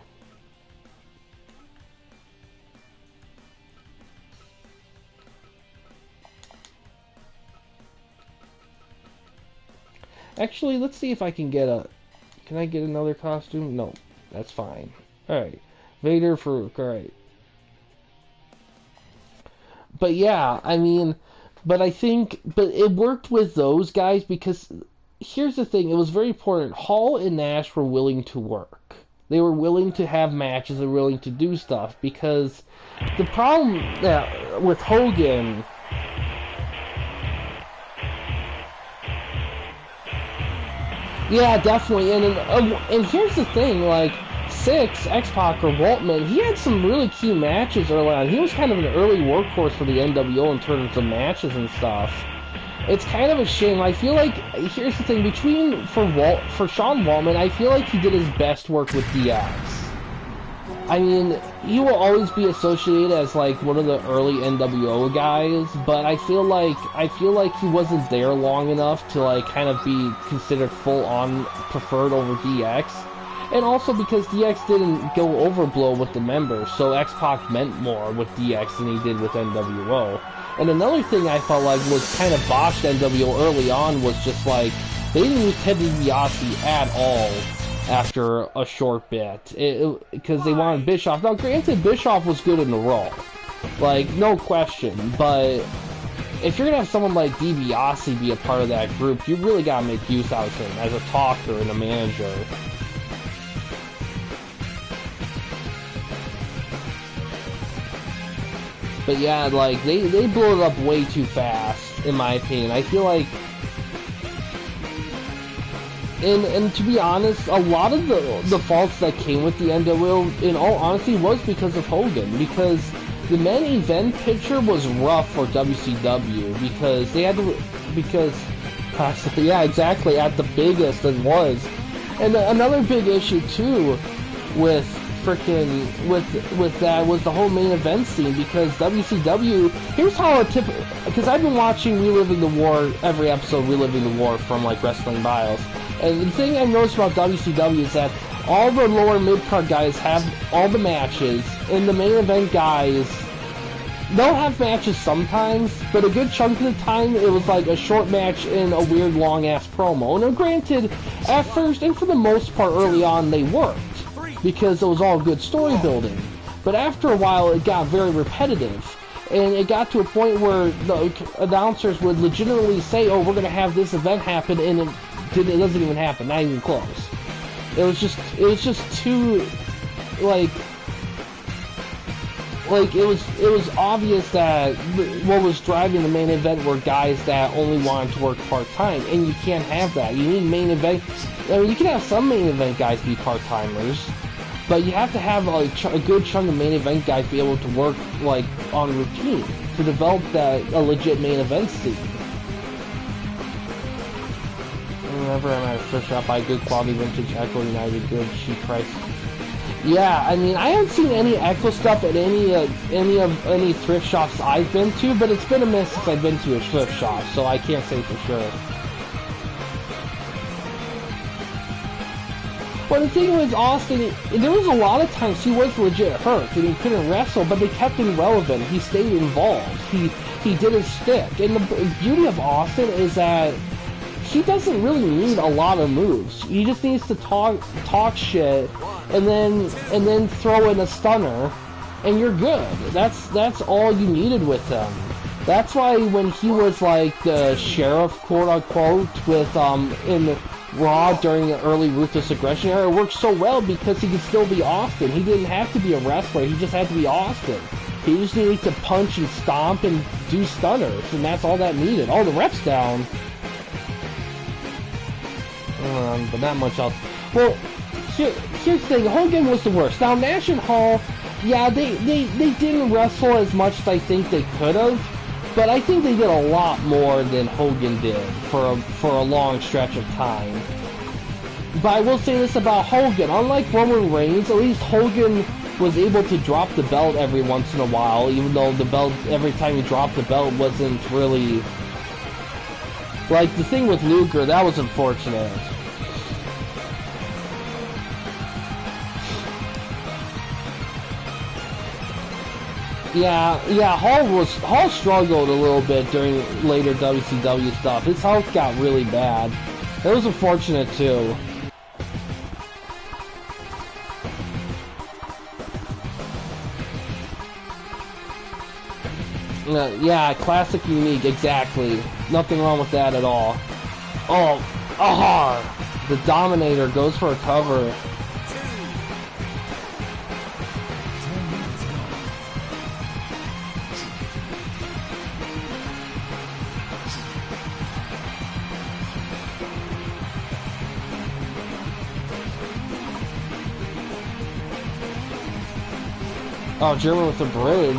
Actually, let's see if I can get a... Can I get another costume? No, that's fine. Alright. Vader for... Alright. But yeah, I mean... But I think... But it worked with those guys because... Here's the thing. It was very important. Hall and Nash were willing to work. They were willing to have matches and willing to do stuff because... The problem with Hogan... Yeah, definitely, and here's the thing, like, Six, X-Pac, or Waltman, he had some really key matches early on. He was kind of an early workhorse for the NWO in terms of matches and stuff. It's kind of a shame. I feel like, here's the thing, for Sean Waltman, I feel like he did his best work with DX. I mean, he will always be associated as like one of the early NWO guys, but I feel like he wasn't there long enough to like kind of be considered full on preferred over DX, and also because DX didn't go overblow with the members, so X-Pac meant more with DX than he did with NWO. And another thing I felt like was kind of botched NWO early on was just like they didn't use Ted DiBiase at all. After a short bit, because they wanted Bischoff. Now, granted, Bischoff was good in the role, like no question. But if you're gonna have someone like DiBiase be a part of that group, you really gotta make use out of him as a talker and a manager. But yeah, like they blew it up way too fast, in my opinion. I feel like. And to be honest, a lot of the faults that came with the NWO, in all honesty, was because of Hogan. Because the main event picture was rough for WCW because they had to, yeah, exactly, at the biggest it was. And another big issue too with that was the whole main event scene, because WCW, here's how because I've been watching Reliving the War, every episode Reliving the War from like Wrestling Bios, and the thing I've noticed about WCW is that all the lower mid-card guys have all the matches, and the main event guys, they'll have matches sometimes, but a good chunk of the time it was like a short match and a weird long-ass promo. And granted, at first, and for the most part early on, they worked, because it was all good story building. But after a while, it got very repetitive, and it got to a point where the announcers would legitimately say, "Oh, we're going to have this event happen," and it doesn't even happen, not even close. It was just too, like, like it was obvious that what was driving the main event were guys that only wanted to work part-time, and you can't have that. You need main event. I mean, you can have some main event guys be part-timers, but you have to have a good chunk of main event guys be able to work like on routine to develop a legit main event scene. Whenever I'm at a thrift shop, buy good quality vintage Echo United good cheap price. Yeah, I mean, I haven't seen any Echo stuff at any thrift shops I've been to, but it's been a minute since I've been to a thrift shop, so I can't say for sure. Well, the thing was, Austin, there was a lot of times he was legit hurt and he couldn't wrestle, but they kept him relevant. He stayed involved. He did his stick, and the beauty of Austin is that he doesn't really need a lot of moves. He just needs to talk shit, and then throw in a stunner, and you're good. That's all you needed with him. That's why when he was like the sheriff, quote unquote, with in Raw during the early Ruthless Aggression era, it worked so well because he could still be Austin. He didn't have to be a wrestler. He just had to be Austin. He just needed to punch and stomp and do stunners, and that's all that needed. All the reps down. But not much else. Well, here's the thing. Hogan was the worst. Now, Nash and Hall, yeah, they didn't wrestle as much as I think they could have, but I think they did a lot more than Hogan did for a long stretch of time. But I will say this about Hogan. Unlike Roman Reigns, at least Hogan was able to drop the belt every once in a while, even though the belt, every time he dropped the belt, wasn't really... Like, the thing with Luger, that was unfortunate. Yeah, Hall struggled a little bit during later WCW stuff. His health got really bad. It was unfortunate too. Yeah, classic unique, exactly. Nothing wrong with that at all. Oh, aha! The Dominator goes for a cover. Oh, German with the bridge.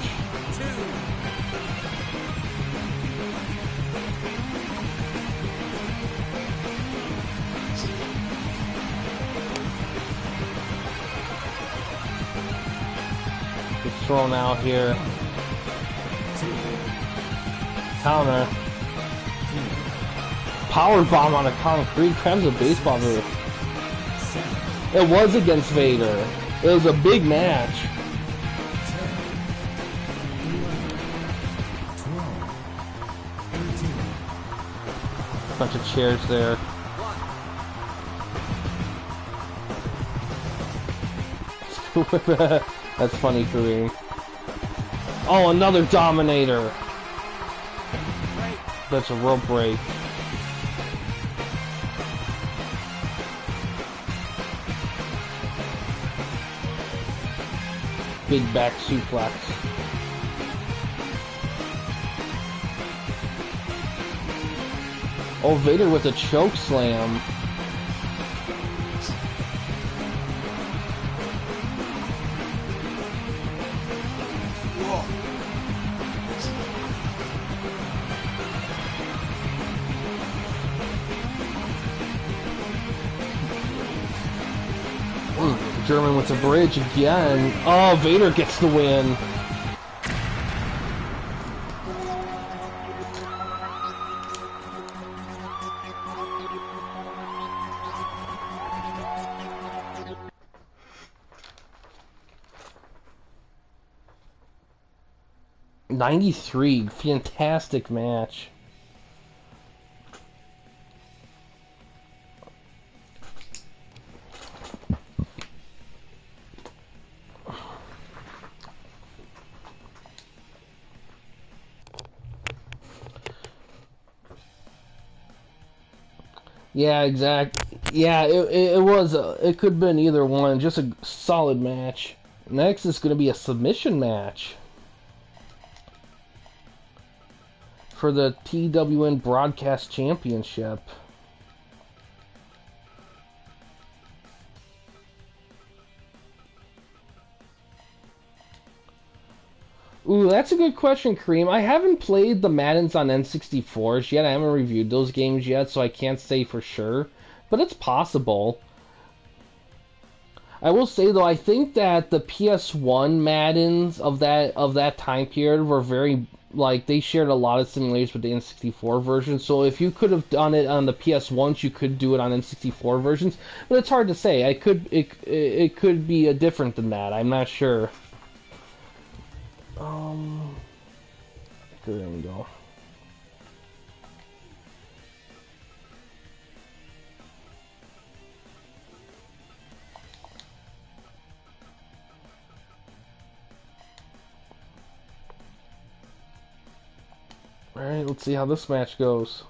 It's thrown out here. Counter. Power bomb on a concrete. Grabs a baseball move. It was against Vader. It was a big match. Bunch of chairs there. That's funny, Kareem. Oh, another Dominator. That's a rope break. Big back suplex. Oh, Vader with a choke slam. Ooh, German with the bridge again. Oh, Vader gets the win. '93, fantastic match. Yeah, exact. Yeah, it was. It could have been either one. Just a solid match. Next is going to be a submission match for the TWN Broadcast Championship. Ooh, that's a good question, Kareem. I haven't played the Maddens on N64s yet. I haven't reviewed those games yet, so I can't say for sure. But it's possible. I will say though, I think that the PS1 Maddens of that time period were very, like, they shared a lot of simulators with the N64 version. So if you could have done it on the PS1s, you could do it on N64 versions. But it's hard to say. It could be different than that. I'm not sure. There we go. Alright, let's see how this match goes.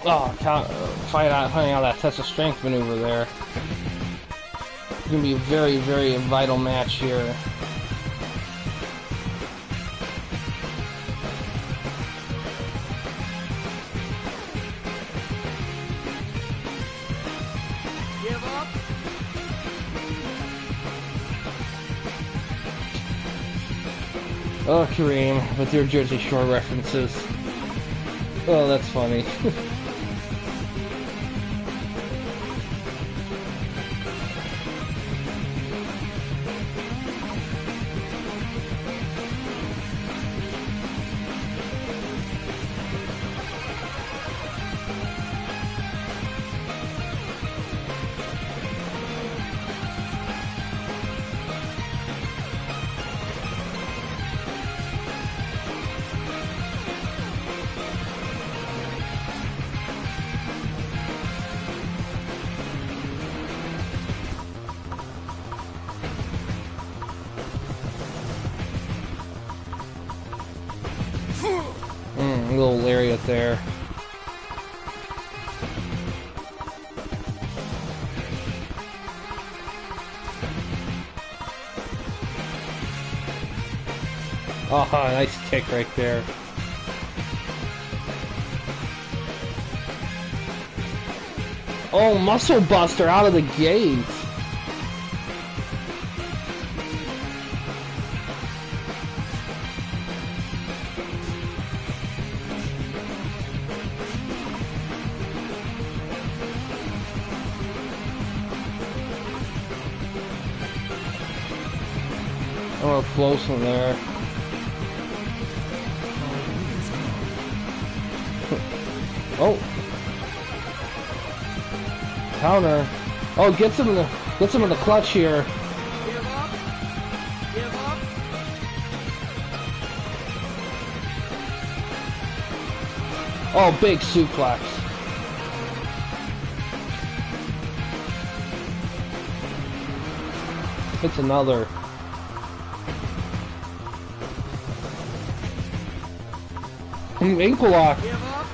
Oh, finding out that test of strength maneuver there. It's gonna be a very, very vital match here. Give up. Oh, Kareem, with your Jersey Shore references. Oh, that's funny. A little lariat there. Oh, nice kick right there. Oh, muscle buster out of the gate. Oh, close one there. Oh. Counter. Oh, gets him in the clutch here. Give up. Give up. Oh, big suplex. Hits another. Ankle lock. Give up.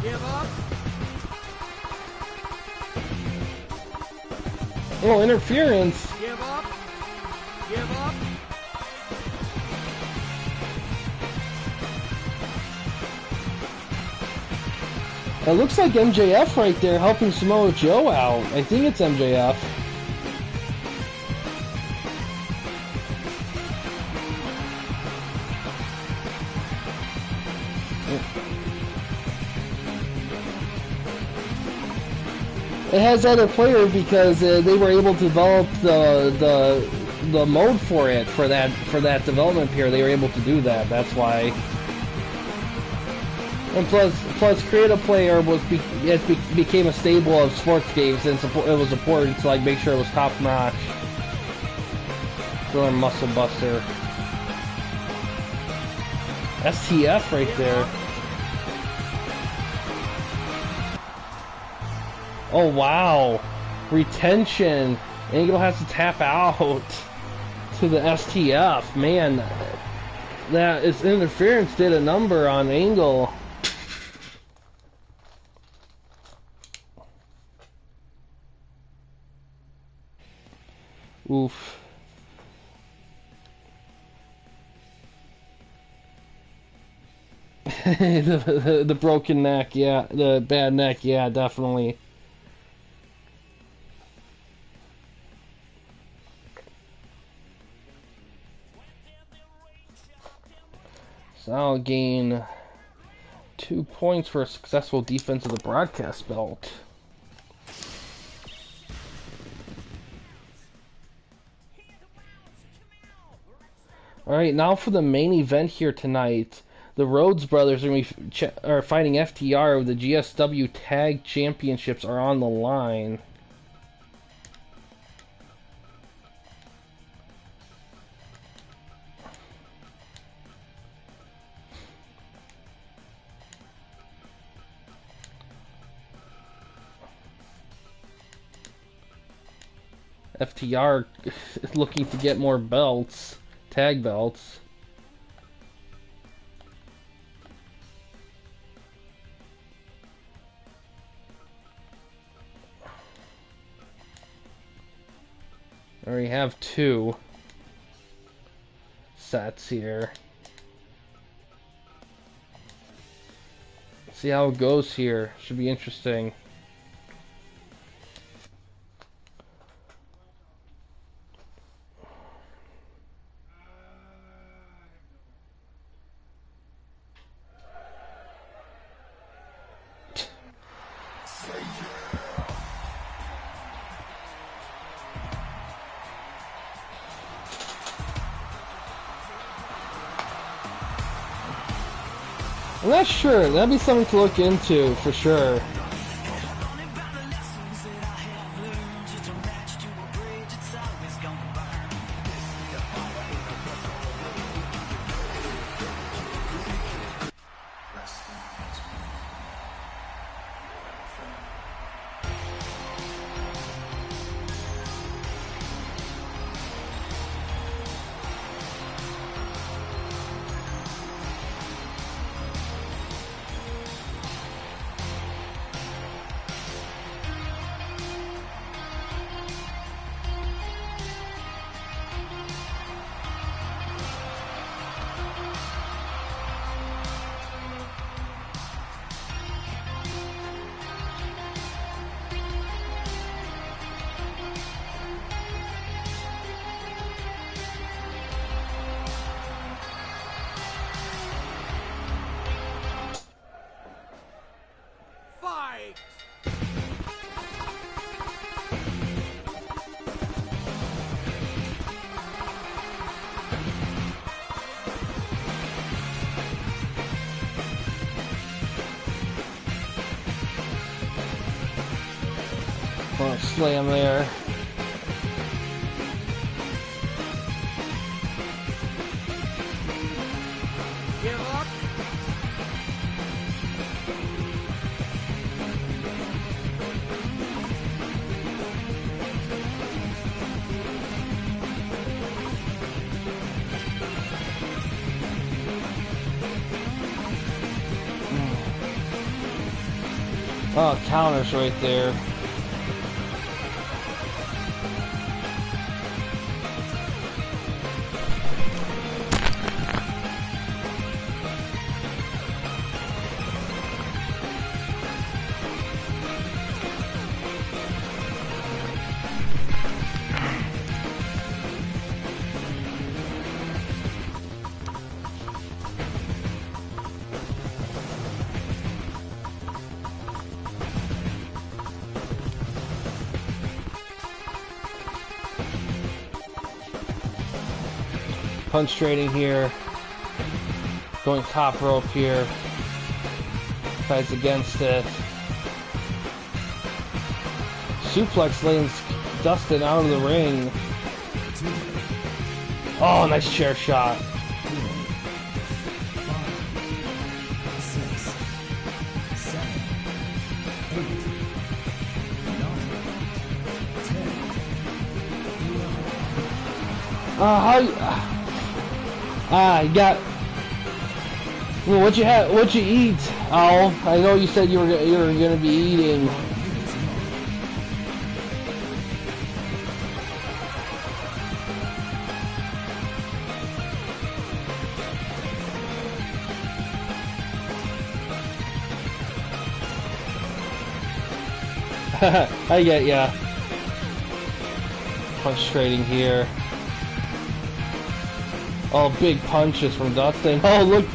Give up. Oh, interference. Give up. Give up. It looks like MJF right there helping Samoa Joe out. I think it's MJF. It has other players because they were able to develop the mode for that development period. They were able to do that. That's why. And plus, create a player became a staple of sports games, and it was important to like make sure it was top notch. Really muscle buster. STF right there. Oh wow, retention. Angle has to tap out to the STF. Man, that is interference did a number on Angle. Oof. the broken neck, yeah. The bad neck, yeah, definitely. So I'll gain 2 points for a successful defense of the broadcast belt. Alright, now for the main event here tonight. The Rhodes brothers are fighting FTR. The GSW Tag Championships are on the line. FTR is looking to get more belts. Tag belts. I already have 2 sets here. See how it goes here. Should be interesting. I'm not sure. That'd be something to look into for sure. Oh, slam there. Give up. Oh, counters right there. Punch trading here. Going top rope here. Fights against it. Suplex lanes Dustin out of the ring. Oh, nice chair shot. 4, 5, 6, 7, 8, 9, 10, 11. You got. Well, what you have? What you eat? Owl? I know you said you were gonna be eating. I get ya. Punch trading here. Oh, big punches from Dustin. Oh, look.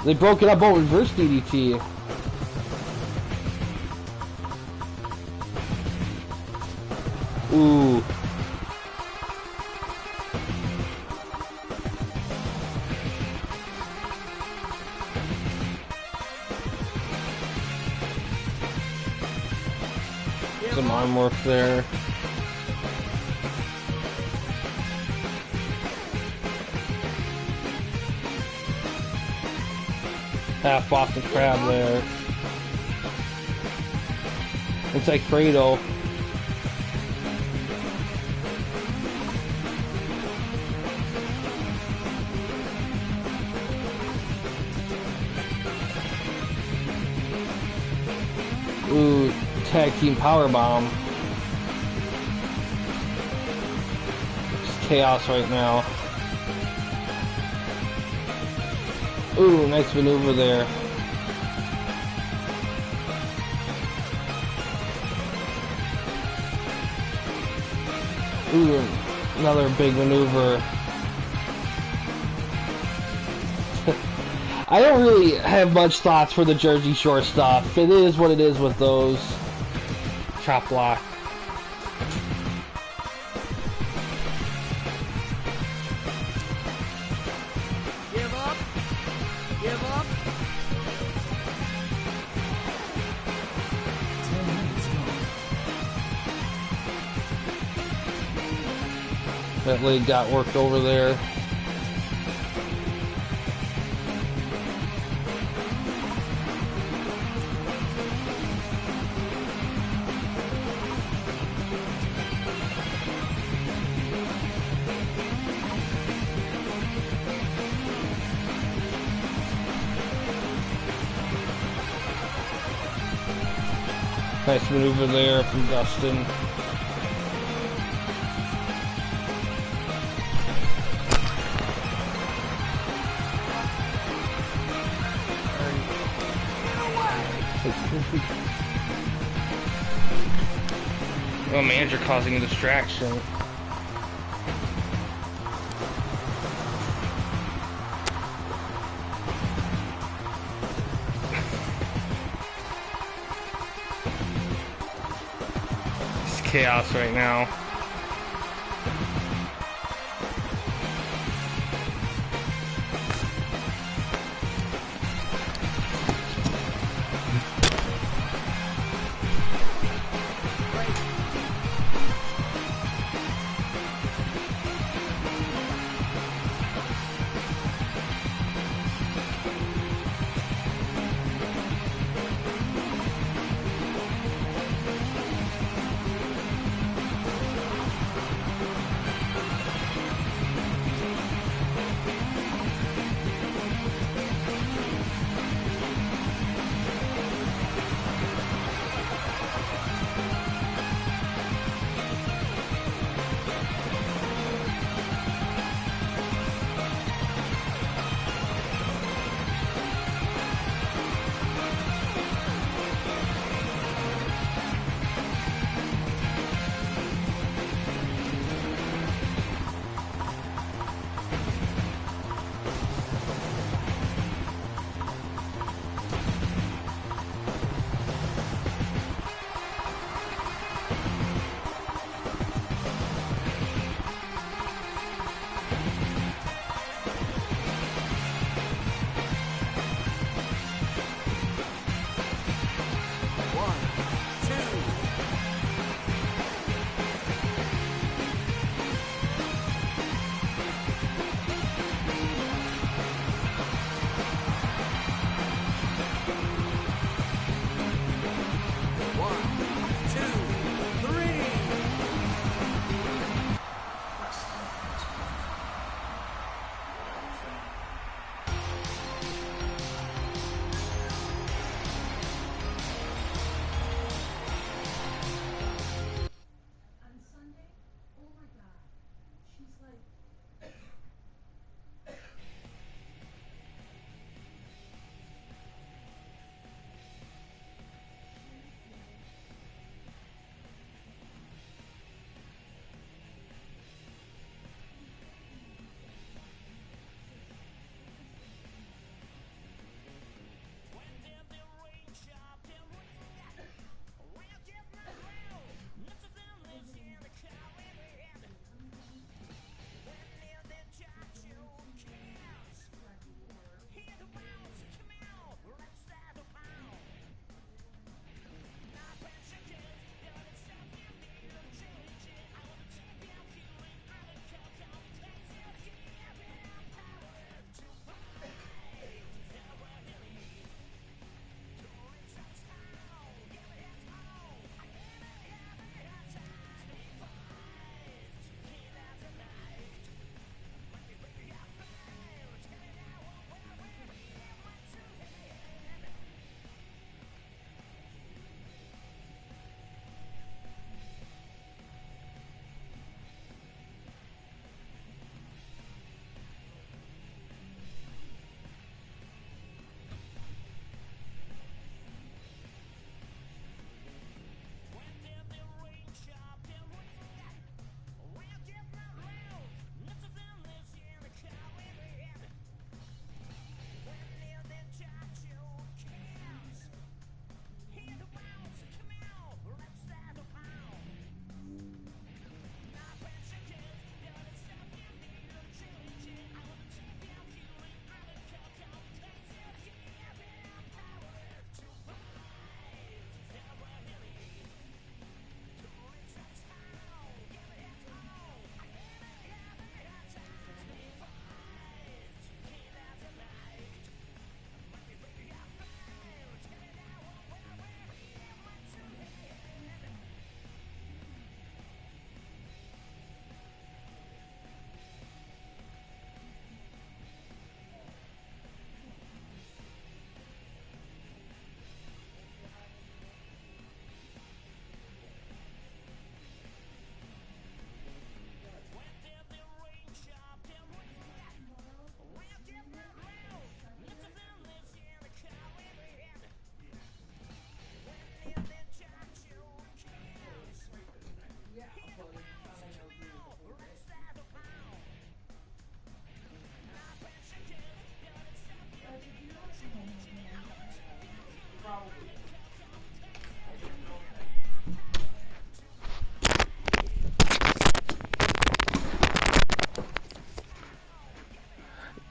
They broke it up. Oh, reverse DDT. Ooh. Some arm work there. Half Boston Crab there. Looks like Fredo. Ooh, tag team powerbomb. It's chaos right now. Ooh, nice maneuver there. Ooh, another big maneuver. I don't really have much thoughts for the Jersey Shore stuff. It is what it is with those. Chop block. Give up. Give up. 10 minutes gone. That leg got worked over there. Nice maneuver there from Dustin. Oh, manager causing a distraction. It's chaos right now.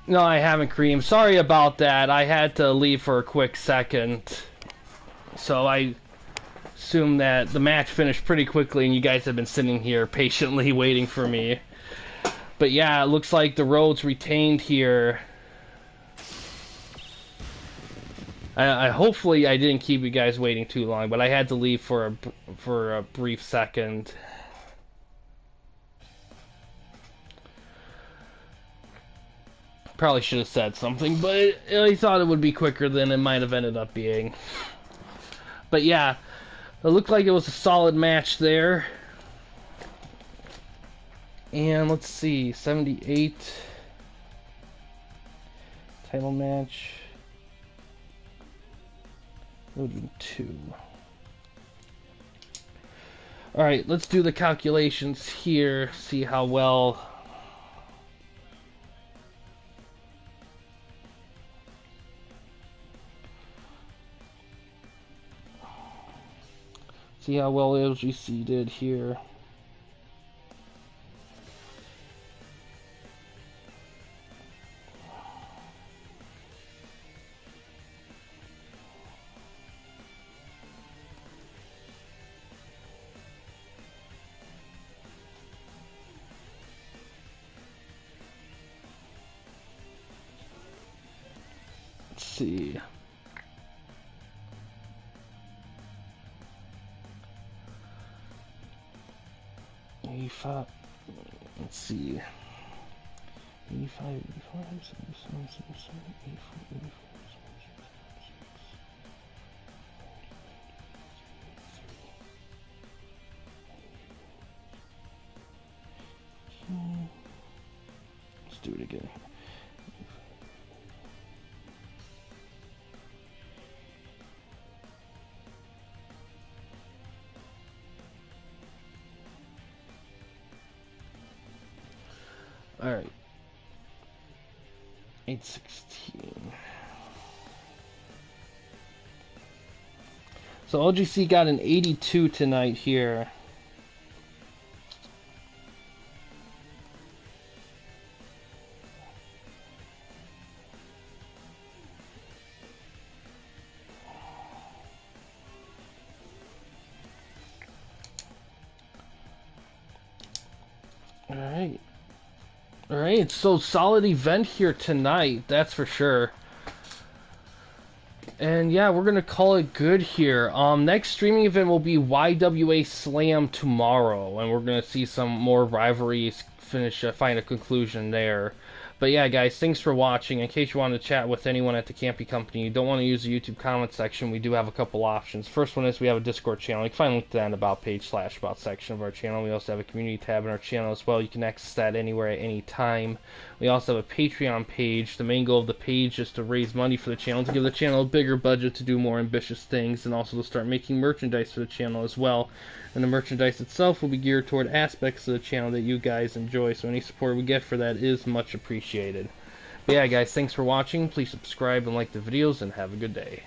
No, I haven't, Cream. Sorry about that. I had to leave for a quick second. So I assume that the match finished pretty quickly and you guys have been sitting here patiently waiting for me. But yeah, it looks like the Rhodes retained here. Hopefully I didn't keep you guys waiting too long, but I had to leave for a brief second. Probably should have said something, but I thought it would be quicker than it might have ended up being. But yeah, it looked like it was a solid match there. And let's see, 78 title match. That would have been 2. Alright, let's do the calculations here, see how well. See how well LGC did here. Let's see. Let's see. 85, 85, 77, 77, 84, 84, 76. Let's do it again. Alright. 816. So LGC got an 82 tonight here. Alright. Alright, so solid event here tonight, that's for sure. And yeah, we're gonna call it good here. Next streaming event will be YWA Slam tomorrow, and we're gonna see some more rivalries find a conclusion there. But yeah, guys, thanks for watching. In case you want to chat with anyone at the Campy Company, you don't want to use the YouTube comment section, we do have a couple options. First one is we have a Discord channel. You can find a link to that in the About page / About section of our channel. We also have a community tab in our channel as well. You can access that anywhere at any time. We also have a Patreon page. The main goal of the page is to raise money for the channel, to give the channel a bigger budget to do more ambitious things, and also to start making merchandise for the channel as well. And the merchandise itself will be geared toward aspects of the channel that you guys enjoy, so any support we get for that is much appreciated. But yeah, guys, thanks for watching. Please subscribe and like the videos, and have a good day.